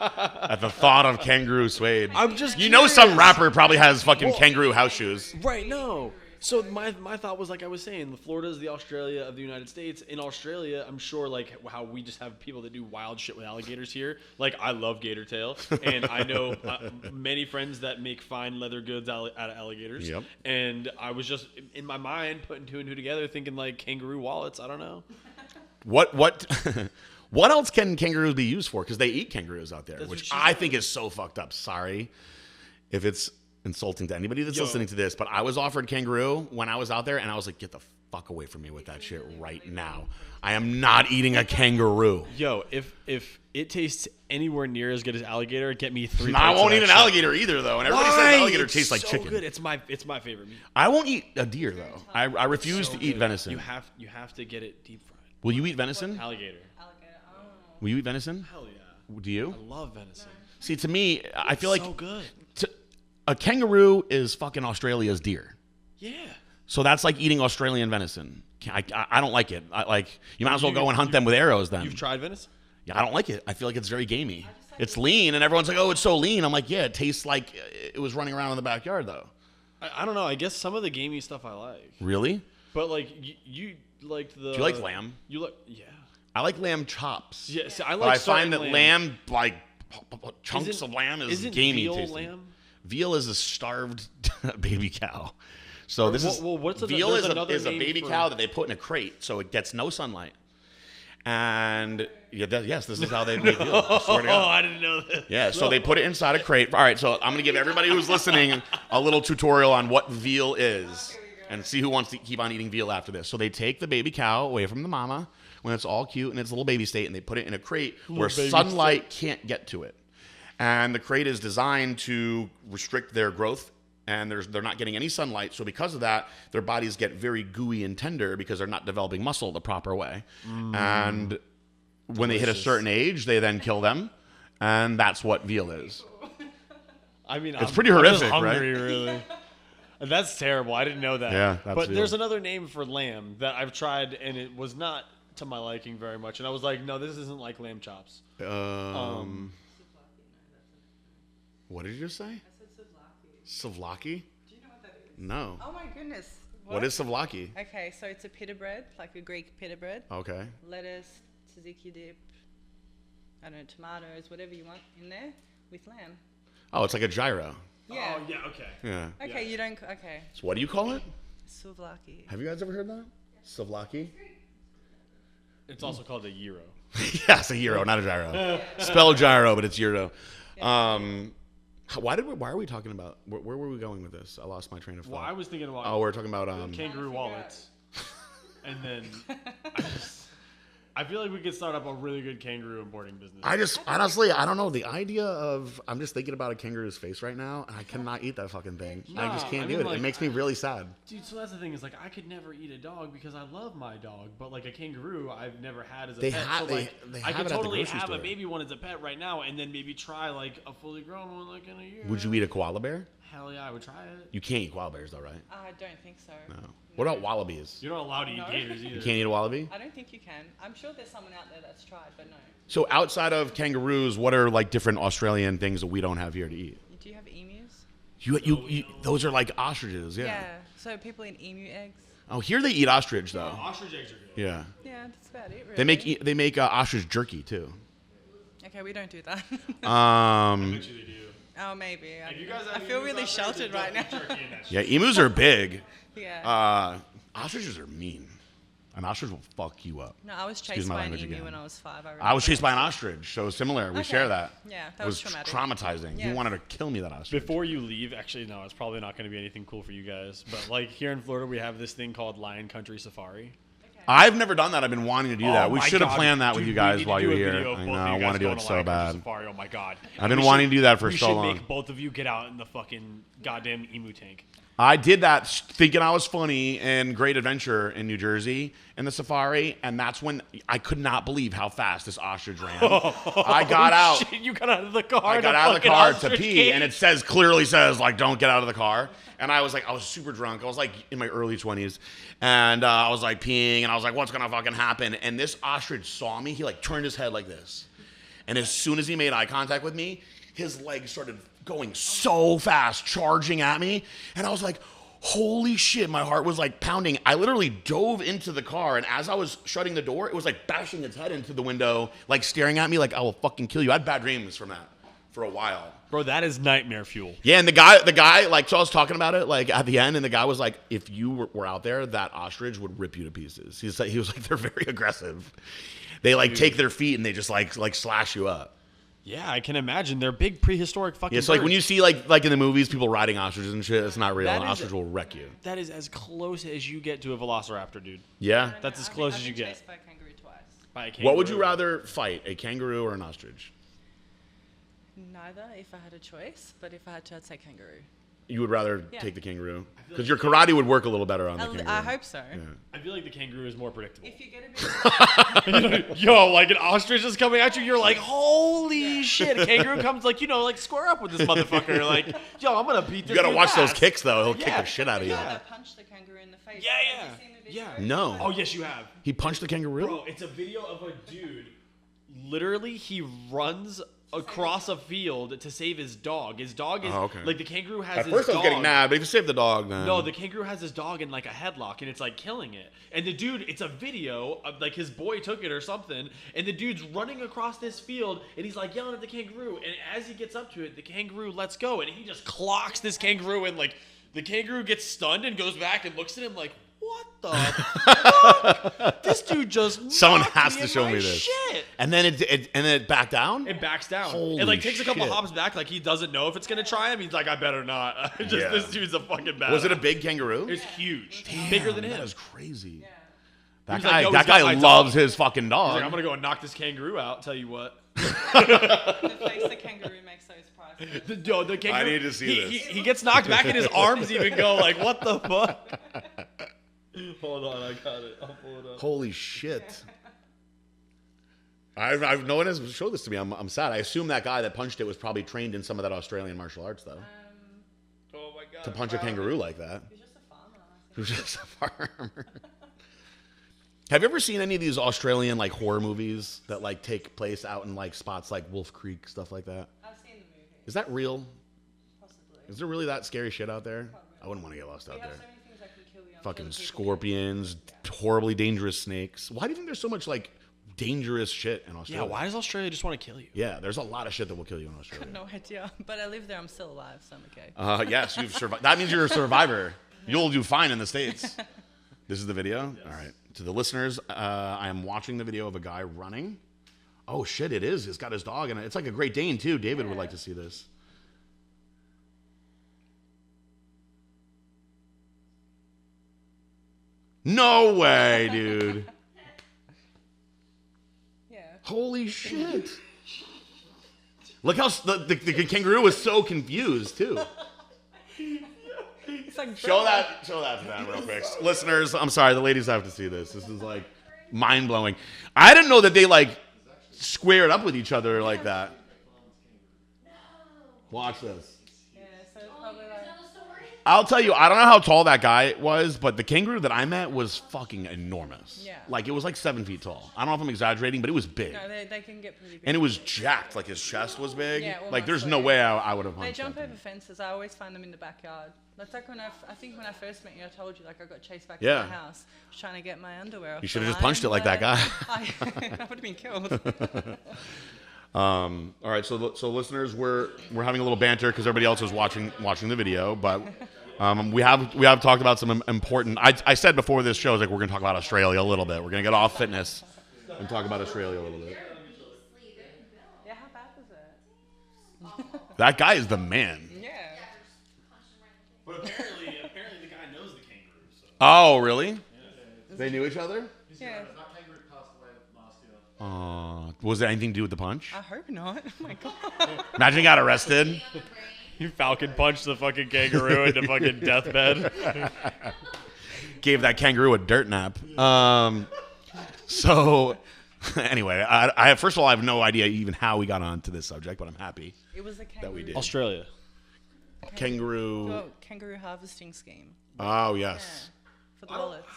at the thought of kangaroo suede. I'm just some rapper probably has fucking kangaroo house shoes. Right, no. So my thought was, like I was saying, Florida is the Australia of the United States. In Australia, I'm sure, like how we just have people that do wild shit with alligators here. Like, I love gator tail, and I know many friends that make fine leather goods out of alligators. Yep. And I was just in my mind putting two and two together, thinking like kangaroo wallets. I don't know. What what else can kangaroos be used for? Because they eat kangaroos out there, That's which what she I said. think is so fucked up. Sorry if it's insulting to anybody that's listening to this, but I was offered kangaroo when I was out there, and I was like, get the fuck away from me with that shit right now. I am not eating a kangaroo. Yo, if it tastes anywhere near as good as alligator, get me 3 No, I plates of won't that eat an shit. alligator either, though. And everybody Why? says alligator It's tastes like so chicken. Good. It's my favorite meat. I won't eat a deer, though. I refuse to eat venison. You have to get it deep fried. Will you eat venison? Alligator. Alligator. Oh. Will you eat venison? Hell yeah. Do you? I love venison. See, to me, I feel like so good. a kangaroo is fucking Australia's deer. Yeah. So that's like eating Australian venison. I don't like it. You might as well go and hunt them with arrows then. You've tried venison? Yeah, I don't like it. I feel like it's very gamey. It's lean, and everyone's like, oh, it's so lean. I'm like, yeah, it tastes like it was running around in the backyard, though. I don't know. I guess some of the gamey stuff I like. Really? But like you liked the. Do you like lamb? You like yeah. I like lamb chops. Yeah. See, I But like. I find certain that lamb, like chunks Isn't- of lamb, is isn't gamey veal tasting. lamb? Veal is a starved baby cow. So this is Well, what's veal there's is another a name baby for- cow that they put in a crate, so it gets no sunlight. And yes, this is how they make veal. I swear to Oh, God. I didn't know that. Yeah, so they put it inside a crate. All right, so I'm going to give everybody who's listening a little tutorial on what veal is and see who wants to keep on eating veal after this. So they take the baby cow away from the mama when it's all cute in its little baby state, and they put it in a crate where baby sunlight can't get to it. And the crate is designed to restrict their growth, and they're not getting any sunlight. So because of that, their bodies get very gooey and tender because they're not developing muscle the proper way. And when they hit a certain age, they then kill them, and that's what veal is. I mean, It's pretty I'm just horrific, right? hungry, really. That's terrible. I didn't know that. Yeah, that's but veal. there's another name for lamb that I've tried, and it was not to my liking very much. And I was like, no, this isn't like lamb chops. What did you just say? I said souvlaki. Savlaki? Do you know what that is? No. Oh my goodness. What is savlaki? Okay, so it's a pita bread, like a Greek pita bread. Okay. Lettuce, tzatziki dip, I don't know, tomatoes, whatever you want in there with lamb. Oh, it's like a gyro. Yeah. Oh, yeah, okay. Yeah. Okay, yeah. you don't. Okay. So what do you call it? Souvlaki. Have you guys ever heard that? Savlaki? It's also called a gyro. Yeah, it's a gyro, not a gyro. Spell gyro, but it's gyro. Why are we talking about? Where were we going with this? I lost my train of thought. Well, I was thinking about Oh, we're talking about kangaroo wallets. And then I feel like we could start up a really good kangaroo importing business. I just honestly, I don't know. The idea of I'm just thinking about a kangaroo's face right now, and I cannot eat that fucking thing. I just Nah, can't I do mean, it. like, It makes me really sad. Dude, so that's the thing is like I could never eat a dog because I love my dog, but like a kangaroo I've never had as a They pet. ha- so they- like they I have could it at the totally grocery have store. a baby one as a pet right now, and then maybe try like a fully grown one like in a year. Would you eat a koala bear? Hell yeah, I would try it. You can't eat koala bears though, right? I don't think so. No. What about wallabies? You're not allowed to eat No. gators either. You can't eat a wallaby? I don't think you can. I'm sure there's someone out there that's tried, but no. So outside of kangaroos, what are like different Australian things that we don't have here to eat? Do you have emus? You those are like ostriches, yeah. So people eat emu eggs. Oh, here they eat ostrich though. Ostrich eggs are good. Yeah. Yeah, that's about it. Really. They make ostrich jerky too. Okay, we don't do that. Actually, they do. Oh, maybe. If you guys I have feel emus really out there, sheltered there's right now. definitely jerky in that Yeah, shit. emus are big. Yeah. Ostriches are mean. An ostrich will fuck you up. No, I was Excuse chased my by an language emu again. when I was 5. I was chased by an ostrich, so similar. We Okay. share that. Yeah, that It was was traumatic. traumatizing. He Yeah. wanted to kill me, that ostrich. Before you leave, actually, no, it's probably not going to be anything cool for you guys. But like here in Florida, we have this thing called Lion Country Safari. I've never done that. I've been wanting to do that. Oh We my should have God. planned that with Dude, you we guys need to while do you're a here. video of I both know. of you I guys want to do going it to so Lion Country bad. Safari. Oh my God. I've been We wanting to do that for we so should long. make both of you get out in the fucking goddamn emu tank. I did that thinking I was funny in Great Adventure in New Jersey in the safari, and that's when I could not believe how fast this ostrich ran. I got out. Shit, you got out of the car. I got to out of the fucking car to ostrich pee, cage? and it clearly says like, don't get out of the car. And I was super drunk. I was like in my early 20s, and I was like peeing, and I was like, what's gonna fucking happen? And this ostrich saw me. He like turned his head like this, and as soon as he made eye contact with me, his legs started going so fast, charging at me, and I was like, Holy shit, my heart was like pounding. I literally dove into the car, and as I was shutting the door, it was like bashing its head into the window, like staring at me like, I will fucking kill you. I had bad dreams from that for a while. Bro, that is nightmare fuel. Yeah, and the guy, like, so I was talking about it, like, at the end, and the guy was like, if you were out there, that ostrich would rip you to pieces. He was like, they're very aggressive. They, like, take their feet, and they just, like slash you up. Yeah, I can imagine. They're big prehistoric fucking It's like when birds. you see, like in the movies, people riding ostriches and shit, it's not real. That An is- ostrich will wreck you. That is as close as you get to a velociraptor, dude. Yeah? That's as I've close been- as you I've been get. chased by a kangaroo twice. By a What would you kangaroo. rather fight, a kangaroo or an ostrich? Neither, if I had a choice, but if I had to, I'd say kangaroo. You would rather Yeah. take the kangaroo? feel Because like your karate would work a little better on the kangaroo. I hope so. Yeah. I feel like the kangaroo is more predictable. If you get a bit, Yo, like an ostrich is coming at you, you're like, holy shit. A kangaroo comes like, like square up with this motherfucker. Like, yo, I'm gonna beat this You gotta dude's watch those ass. kicks, though. He'll kick Yeah. the shit out of you. I punched the kangaroo in the face. Yeah, Have yeah. you seen the video? Yeah. No. Oh, yes, you have. He punched the kangaroo? Bro, it's a video of a dude. Literally, he runs across a field to save his dog. His dog is Oh, okay. like the kangaroo has At his first I dog. was getting mad, but if you save the dog, then... No, the kangaroo has his dog in like a headlock and it's like killing it. And the dude, it's a video of like his boy took it or something. And the dude's running across this field and he's like yelling at the kangaroo. And as he gets up to it, the kangaroo lets go and he just clocks this kangaroo and like the kangaroo gets stunned and goes back and looks at him like, what the fuck? This dude just Someone knocked has me to in show my me this. Shit. And then it backed down? It backs down. Holy it like takes a couple shit. hops back, like he doesn't know if it's gonna try him. He's like, I better not. Yeah. This dude's a fucking bad. Was it a big kangaroo? It's huge, Damn, bigger than him. That is crazy. Yeah. That He's guy, like, yo, that he's got guy my loves dog. his fucking He's dog. like, I'm gonna go and knock this kangaroo out. Tell you what. The face the kangaroo makes those priceless. The kangaroo. I need to see this. He gets knocked back and his arms even go like, what the fuck? Hold on, I got it. I'll pull it up. Holy shit. I've no one has showed this to me. I'm sad. I assume that guy that punched it was probably trained in some of that Australian martial arts, though. Oh my god. To punch a kangaroo like that. He's just a farmer. I He think. was just a farmer. Have you ever seen any of these Australian like horror movies that like take place out in like spots like Wolf Creek, stuff like that? I've seen the movie. Is that real? Possibly. Is there really that scary shit out there? I wouldn't want to get lost out We have there. so many things that can kill you. I'm Fucking sure the people- scorpions, horribly dangerous snakes. Why do you think there's so much like dangerous shit in Yeah, Australia? why does Australia just want to kill you? Yeah, there's a lot of shit that will kill you in Australia. No idea. But I live there. I'm still alive, so I'm okay. Yes, you've survived. That means you're a survivor. You'll do fine in the States. This is the video? All right. To the listeners, I am watching the video of a guy running. Oh, shit, it is. He's got his dog, and it's like a Great Dane, too. David would like to see this. No way, dude. Yeah. Holy shit. Look how the kangaroo was so confused, too. It's like Show that to them real quick. Listeners, I'm sorry, the ladies have to see this. This is like mind blowing. I didn't know that they like squared up with each other like that. Watch this. Yeah, so it's probably like. I'll tell you, I don't know how tall that guy was, but the kangaroo that I met was fucking enormous. Yeah. Like it was like 7 feet tall. I don't know if I'm exaggerating, but it was big. No, they can get pretty big. And it was jacked, like his chest was big. Yeah, Like there's almost no like- way I would have They punched jump that over thing. fences. I always find them in the backyard. That's like when I think when I first met you, I told you like I got chased back Yeah. to my house, trying to get my underwear off. You should the have just line, punched it like that but guy. I would have been killed. All right, so listeners, we're having a little banter because everybody else is watching the video, but we have talked about some important. I said before this show, like we're gonna talk about Australia a little bit. We're gonna get off fitness and talk about Australia a little bit. Yeah, how bad was it? That guy is the man. Yeah. But apparently the guy knows the kangaroo. So. Oh, really? They knew each other. Yeah. Was there anything to do with the punch? I hope not. Oh my god. Imagine he got arrested. You falcon punched the fucking kangaroo into fucking deathbed. Gave that kangaroo a dirt nap. So, anyway, I first of all, I have no idea even how we got onto this subject, but I'm happy. It was a kangaroo. we did. Australia. Kangaroo. Well, kangaroo harvesting scheme. Oh Yeah. yes. For the wallets.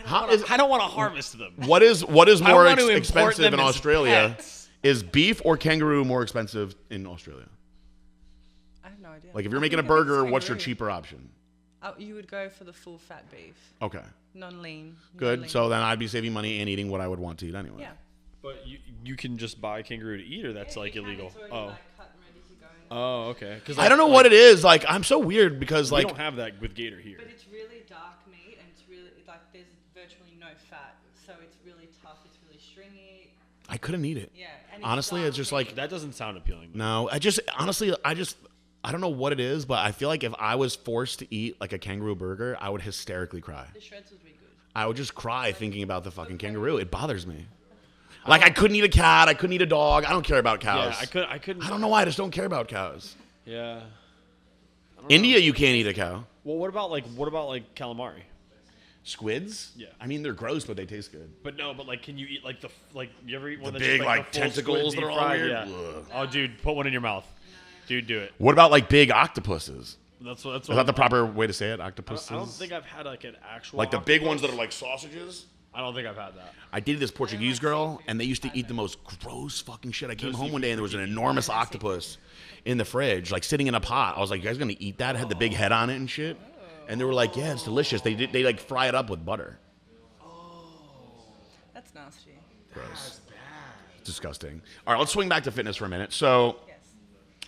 I don't want to harvest them. What is more want to import expensive them in as Australia? pets. Is beef or kangaroo more expensive in Australia? I have no idea. Like if you're I making a think it's burger, what's your kangaroo. cheaper option? You would go for the full fat beef, Okay. non-lean. Good. non-lean. So then I'd be saving money and eating what I would want to eat anyway. Yeah. But you can just buy kangaroo to eat, or that's Yeah, like you can. illegal. It's already, Oh. like, cut and ready to go. Oh, okay. Because I don't know what it is. Like, I'm so weird because, we like, don't have that with gator here. But it's really dark meat, and it's really like there's virtually no fat, so it's really tough. It's really stringy. I couldn't eat it. Yeah. And Honestly, dark it's just meat. like, That doesn't sound appealing. no, honestly, I don't know what it is, but I feel like if I was forced to eat like a kangaroo burger, I would hysterically cry. The shreds would be good. I would just cry thinking about the fucking kangaroo. It bothers me. Like, I couldn't eat a cat. I couldn't eat a dog. I don't care about cows. Yeah, I couldn't. I don't know why. I just don't care about cows. Yeah. India, you can't eat a cow. Well, what about like calamari? Squids? Yeah. I mean, they're gross, but they taste good. But no, but like, can you eat like you ever eat one The that's big, just, like, the full tentacles squid that are deep all fried? weird? Yeah. Ugh. Oh, dude, put one in your mouth. Dude, do it. What about like big octopuses? That's Is that the proper way to say it? Octopuses? I don't think I've had like an actual Like the big octopus. ones that are like sausages? I don't think I've had that. I dated this Portuguese girl, and they used to eat the most gross fucking shit. I came home one day, and there was an enormous octopus in the fridge, like sitting in a pot. I was like, "You guys gonna eat that?" It had the big head on it and shit. And they were like, "Yeah, it's delicious." They like fry it up with butter. That's nasty. Gross. Disgusting. All right, let's swing back to fitness for a minute. So, Yes.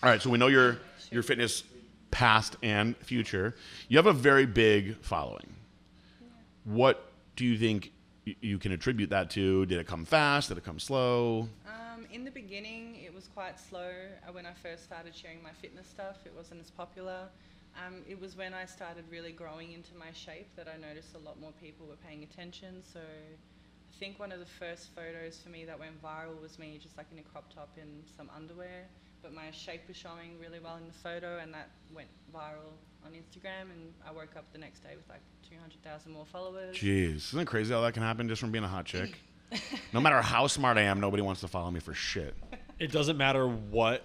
all right, so we know your fitness past and future. You have a very big following. What do you think you can attribute that to? Did it come fast? Did it come slow? In the beginning, it was quite slow. When I first started sharing my fitness stuff, it wasn't as popular. It was when I started really growing into my shape that I noticed a lot more people were paying attention. So I think one of the first photos for me that went viral was me just like in a crop top in some underwear. But my shape was showing really well in the photo, and that went viral on Instagram. And I woke up the next day with like 200,000 more followers. Jeez, isn't it crazy how that can happen just from being a hot chick? No matter how smart I am, nobody wants to follow me for shit. It doesn't matter what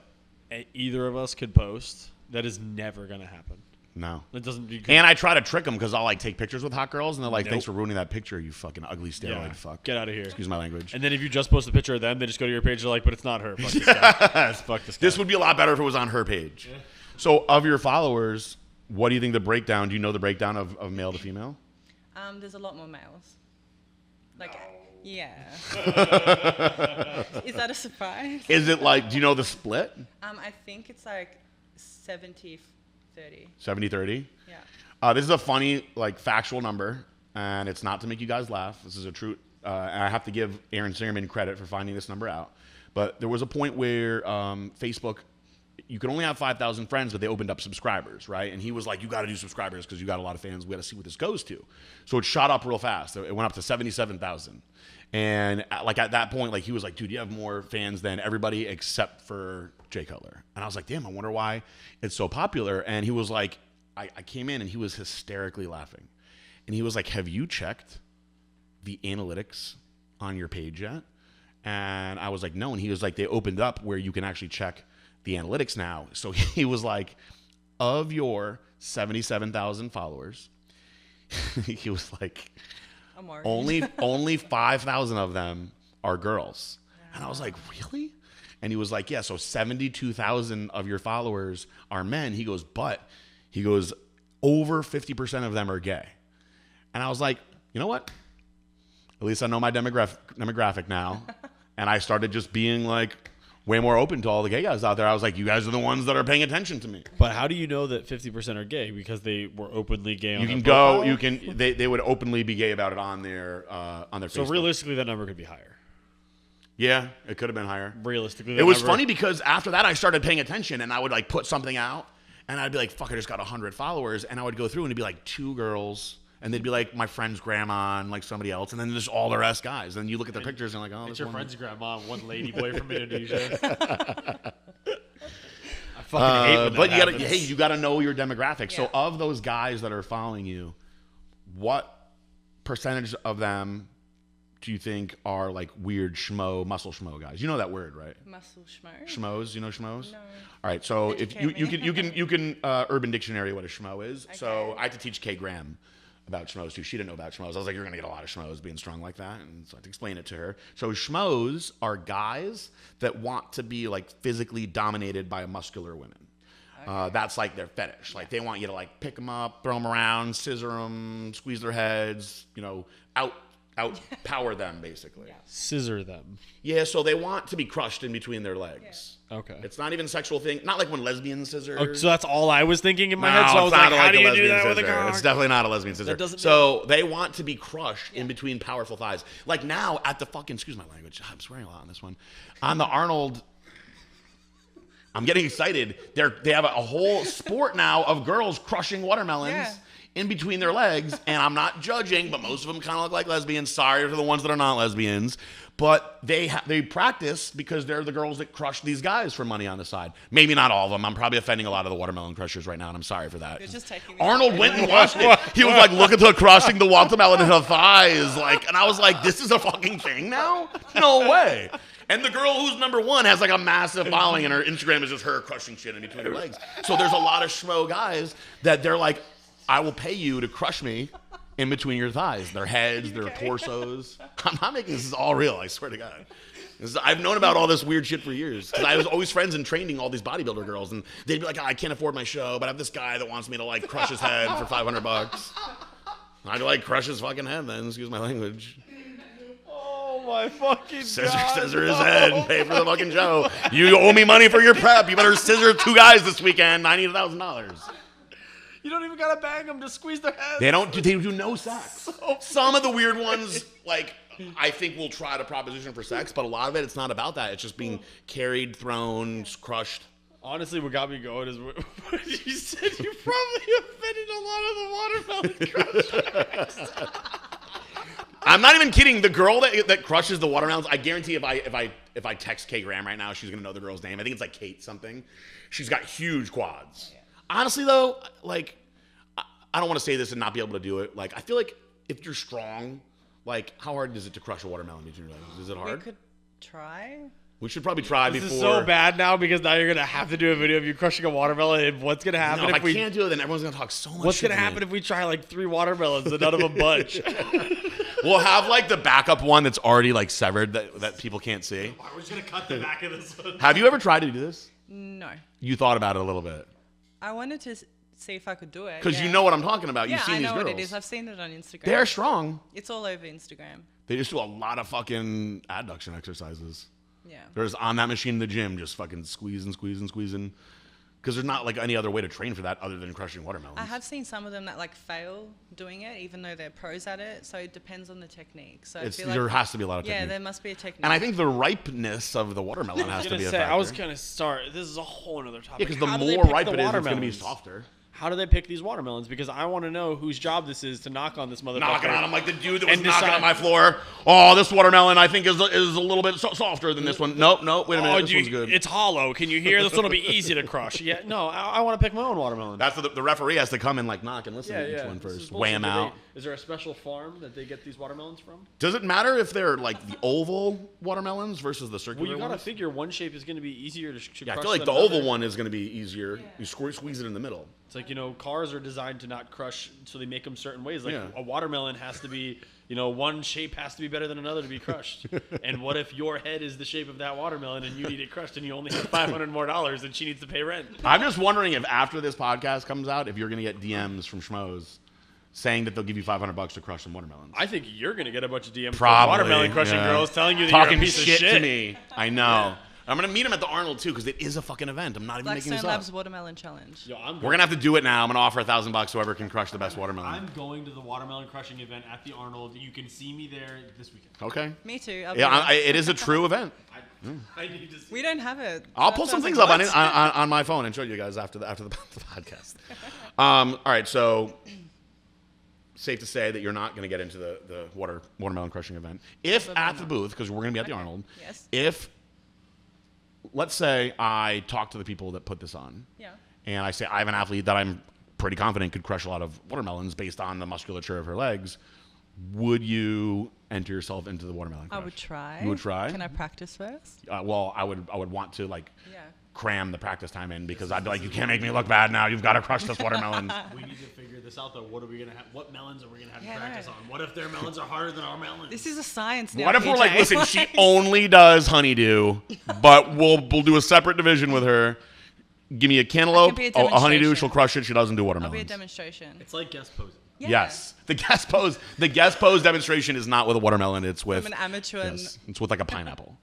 either of us could post. That is never gonna happen. No. It doesn't. And I try to trick them because I'll like take pictures with hot girls, and they're like, Nope. "Thanks for ruining that picture, you fucking ugly steroid fuck." Get out of here. Excuse my language. And then if you just post a picture of them, they just go to your page. They're like, but it's not her. Fuck this guy. Fuck this guy. This would be a lot better if it was on her page. Yeah. So, of your followers, what do you think the breakdown? Do you know the breakdown of male to female? There's a lot more males. Like, yeah. Is that a surprise? Is it like? Do you know the split? I think it's like 70-30. 70-30? Yeah. This is a funny, like, factual number, and it's not to make you guys laugh. This is a true, and I have to give Aaron Singerman credit for finding this number out. But there was a point where Facebook, you could only have 5,000 friends, but they opened up subscribers, right? And he was like, you got to do subscribers because you got a lot of fans. We got to see what this goes to. So it shot up real fast. It went up to 77,000. And like at that point, like he was like, dude, you have more fans than everybody except for Jay Cutler. And I was like, damn, I wonder why it's so popular. And he was like, I came in and he was hysterically laughing. And he was like, have you checked the analytics on your page yet? And I was like, no. And he was like, they opened up where you can actually check the analytics now. So he was like, of your 77,000 followers, he was like, only 5,000 of them are girls. And I was like, really? And he was like, yeah, so 72,000 of your followers are men. He goes, over 50% of them are gay. And I was like, you know what? At least I know my demographic now. And I started just being like way more open to all the gay guys out there. I was like, you guys are the ones that are paying attention to me. But how do you know that 50% are gay? Because they were openly gay on You can their go, profile? they would openly be gay about it on their So Facebook. realistically, that number could be higher. Yeah, it could have been higher. Realistically, It was funny because after that, I started paying attention, and I would like put something out, and I'd be like, fuck, I just got 100 followers, and I would go through, and it'd be like 2 girls, and they'd be like my friend's grandma and like somebody else, and then there's all the rest guys. And you look at their pictures, and like, oh, It's this your one. friend's grandma, one lady boy from Indonesia. I fucking hate when But that happens. you gotta know your demographic. So Yeah. of those guys that are following you, what percentage of them do you think are like weird muscle schmo guys? You know that word, right? Muscle schmo. Schmoes, you know schmoes? No. All right, so if Educate you can Urban Dictionary what a schmo is. So Okay. I had to teach Kay Graham about schmoes too. She didn't know about schmoes. I was like, you're gonna get a lot of schmoes being strong like that, and so I had to explain it to her. So schmoes are guys that want to be like physically dominated by muscular women. Okay. That's like their fetish. Like they want you to like pick them up, throw them around, scissor them, squeeze their heads, out power them basically. Yeah. Scissor them. Yeah, so they want to be crushed in between their legs. Okay. It's not even a sexual thing. Not like when lesbians scissor. Oh, so that's all I was thinking in my No, head. So I was it's not like, how do a you do lesbian that with a scissor. cock? It's definitely not a lesbian scissor. That doesn't So they want to be crushed in between powerful thighs. Like now at the fucking, excuse my language, I'm swearing a lot on this one. On the Arnold, I'm getting excited. They have a whole sport now of girls crushing watermelons in between their legs. And I'm not judging, but most of them kind of look like lesbians. Sorry for the ones that are not lesbians. But they practice because they're the girls that crush these guys for money on the side. Maybe not all of them. I'm probably offending a lot of the watermelon crushers right now, and I'm sorry for that. You're just taking Arnold went and watched it. He was like, look at her crushing the watermelon in her thighs. And I was like, this is a fucking thing now? No way. And the girl who's number one has like a massive following, and her Instagram is just her crushing shit in between her legs. So there's a lot of schmo guys that they're like, I will pay you to crush me in between your thighs, their heads, their torsos. I'm not making this is all real, I swear to God. I've known about all this weird shit for years. Because I was always friends and training all these bodybuilder girls, and they'd be like, I can't afford my show, but I have this guy that wants me to like crush his head for $500. I'd like crush his fucking head then, excuse my language. Oh my fucking Scissor his head and pay for the fucking show. You owe me money for your prep. You better scissor 2 guys this weekend. I need $1,000. You don't even gotta bang them to squeeze their heads. They do no sex. Some of the weird ones, like, I think we'll try to proposition for sex, but a lot of it, it's not about that. It's just being carried, thrown, crushed. Honestly, what got me going is what you said. You probably offended a lot of the watermelon crushers. I'm not even kidding. The girl that crushes the watermelons, I guarantee if I text Kate Graham right now, she's gonna know the girl's name. I think it's like Kate something. She's got huge quads. Honestly, though, like, I don't want to say this and not be able to do it. Like, I feel like if you're strong, like, how hard is it to crush a watermelon between your legs? Is it hard? We could try. We should probably try This before. is so bad now because now you're gonna have to do a video of you crushing a watermelon. And what's gonna happen No, if we can't do it, then everyone's gonna talk so much. What's shit gonna to me. happen if we try like 3 watermelons and none of them budge? We'll have like the backup one that's already like severed that people can't see. We're just gonna cut the back of this one. Have you ever tried to do this? No. You thought about it a little bit I wanted to see if I could do it. because you know what I'm talking about. Yeah, You've seen I know these girls. what it is. I've seen it on Instagram. They're strong. It's all over Instagram. They just do a lot of fucking adduction exercises. Yeah. They're just on that machine in the gym, just fucking squeezing. Because there's not like any other way to train for that other than crushing watermelons. I have seen some of them that like fail doing it, even though they're pros at it. So it depends on the technique. So I feel like there has to be a lot of technique. yeah, there must be a technique. And I think the ripeness of the watermelon has to be a factor. I was gonna start. This is a whole other topic. Yeah, because the How do they more pick ripe the it is, it's going to be watermelons? softer. How do they pick these watermelons? Because I want to know whose job this is to knock on this motherfucker. Knocking on him like the dude that was And knocking decide- on my floor. Oh, this watermelon I think is a little bit softer than this one. Nope, wait a minute, Oh, this one's good. it's hollow. Can you hear? This one will be easy to crush. Yeah, no, I want to pick my own watermelon. That's the referee has to come and like knock and listen to each one This is first. bullshit. Weigh them out. Is there a special farm that they get these watermelons from? Does it matter if they're like the oval watermelons versus the circular Well, you gotta ones? figure one shape is going to be easier to Yeah, I crush feel like than the oval another. one is going to be easier. You squeeze it in the middle. It's like, cars are designed to not crush, so they make them certain ways. Like Yeah. a watermelon has to be, one shape has to be better than another to be crushed. And what if your head is the shape of that watermelon and you need it crushed and you only have $500 more and she needs to pay rent? I'm just wondering if after this podcast comes out, if you're going to get DMs from schmoes saying that they'll give you $500 to crush some watermelons. I think you're going to get a bunch of DMs Probably, from watermelon crushing yeah. girls telling you that Talking you're a piece shit of shit to me. I know. I'm going to meet him at the Arnold, too, because it is a fucking event. I'm not even making Blackstone this Labs up. Watermelon Challenge. Yo, We're going to have to do it now. I'm going to offer $1,000 whoever can crush the best watermelon. I'm going to the watermelon crushing event at the Arnold. You can see me there this weekend. Okay. Me too. I'll Yeah, be there. it is a true event. I need to see. We don't have it. I'll That pull some sounds things like up what? on my phone and show you guys after the podcast. All right, so safe to say that you're not going to get into the watermelon crushing event. If at the booth, because we're going to be at the Arnold, Yes. if, let's say I talk to the people that put this on, Yeah. and I say I have an athlete that I'm pretty confident could crush a lot of watermelons based on the musculature of her legs, would you enter yourself into the watermelon crush? I would try. You would try? Can I practice first? Well, I would want to like Yeah. cram the practice time in because I'd be like, you can't make me look bad now. You've got to crush this watermelon. We need to figure this out, though. What are we gonna have? What melons are we gonna have Yeah, to practice no. on? What if their melons are harder than our melons? This is a science now. What if we're like, PJ? listen, she only does honeydew, but we'll do a separate division with her. give me a cantaloupe, be a a honeydew, demonstration. she'll crush it. She doesn't do I'll watermelons. be a demonstration. It's like guest posing. Yeah. Yes, the guest pose demonstration is not with a watermelon. It's with I'm an amateur. yes, it's with like a pineapple.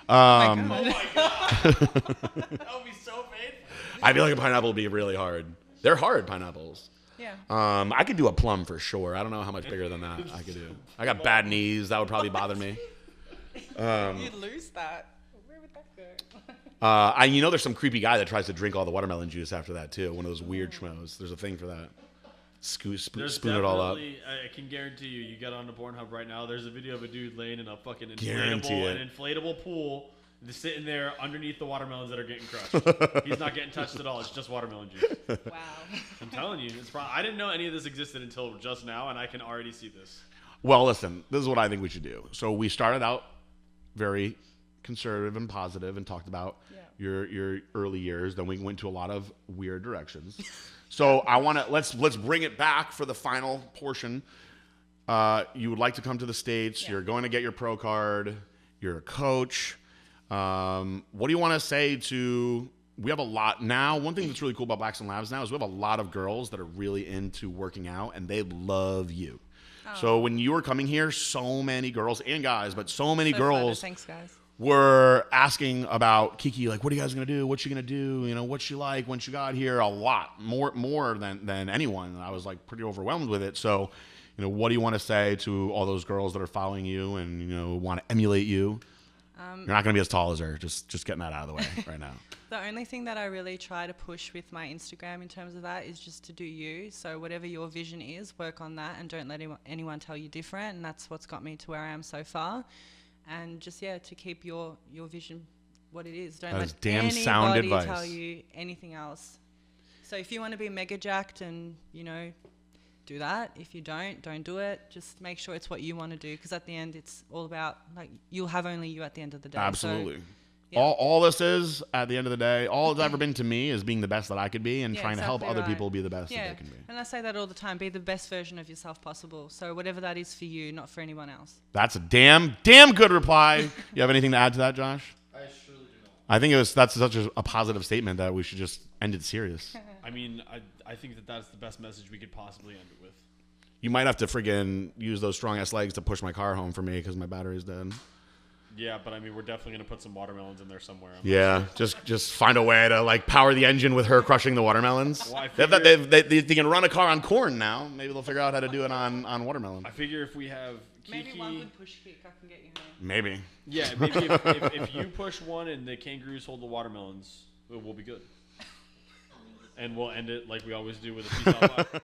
Oh my Oh God. my god. That would be so painful. I feel like a pineapple would be really hard. They're hard pineapples. Yeah. I could do a plum for sure. I don't know how much bigger than that I could do. I got bad knees. That would probably bother me. You'd lose that. Where would that go? You know, there's some creepy guy that tries to drink all the watermelon juice after that too. One of those weird schmoes. There's a thing for that. There's Spoon it all up. I can guarantee you get on the Pornhub right now. There's a video of a dude laying in a fucking Guarantee it. an inflatable pool, just sitting there underneath the watermelons that are getting crushed. He's not getting touched at all. It's just watermelon juice. Wow. I'm telling you, I didn't know any of this existed until just now, and I can already see this. Well, listen, this is what I think we should do. So we started out very conservative and positive and talked about your early years. Then we went to a lot of weird directions. So I want to let's bring it back for the final portion. You would like to come to the States. You're going to get your pro card. You're a coach. What do you want to say to? We have a lot now. One thing that's really cool about Blackstone Labs now is we have a lot of girls that are really into working out, and they love you. So when you were coming here, so many girls and guys, but so many girls Thanks, guys. were asking about Kiki, like, what are you guys going to do? What's she going to do? You know, what's she like when she got here? A lot, more than anyone. And I was like pretty overwhelmed with it. So, you know, what do you want to say to all those girls that are following you and, you know, want to emulate you? You're not going to be as tall as her. Just getting that out of the way right now. The only thing that I really try to push with my Instagram in terms of that is just to do you. So whatever your vision is, work on that and don't let anyone tell you different. And that's what's got me to where I am so far. And just, to keep your vision what it is. Don't That let is damn sound anybody advice. tell you anything else. So if you want to be mega jacked and, you know, do that. If you don't do it. Just make sure it's what you want to do. Because at the end, it's all about, like, you'll have only you at the end of the day. Absolutely. So, yeah. All this is, at the end of the day, all it's ever been to me is being the best that I could be and trying to help exactly other right. people be the best that they can be. And I say that all the time. Be the best version of yourself possible. So whatever that is for you, not for anyone else. That's a damn good reply. You have anything to add to that, Josh? I surely do not. I think that's such a positive statement that we should just end it serious. I mean, I think that's the best message we could possibly end it with. You might have to friggin' use those strong ass legs to push my car home for me because my battery's dead. Yeah, but I mean, we're definitely gonna put some watermelons in there somewhere. Yeah, just find a way to like power the engine with her crushing the watermelons. Well, I they can run a car on corn now. Maybe they'll figure out how to do it on watermelon. I figure if we have Kiki, Maybe one good push kick I can get you home. Maybe. yeah, maybe if you push one and the kangaroos hold the watermelons, we'll be good. And we'll end it like we always do with a peace out loud.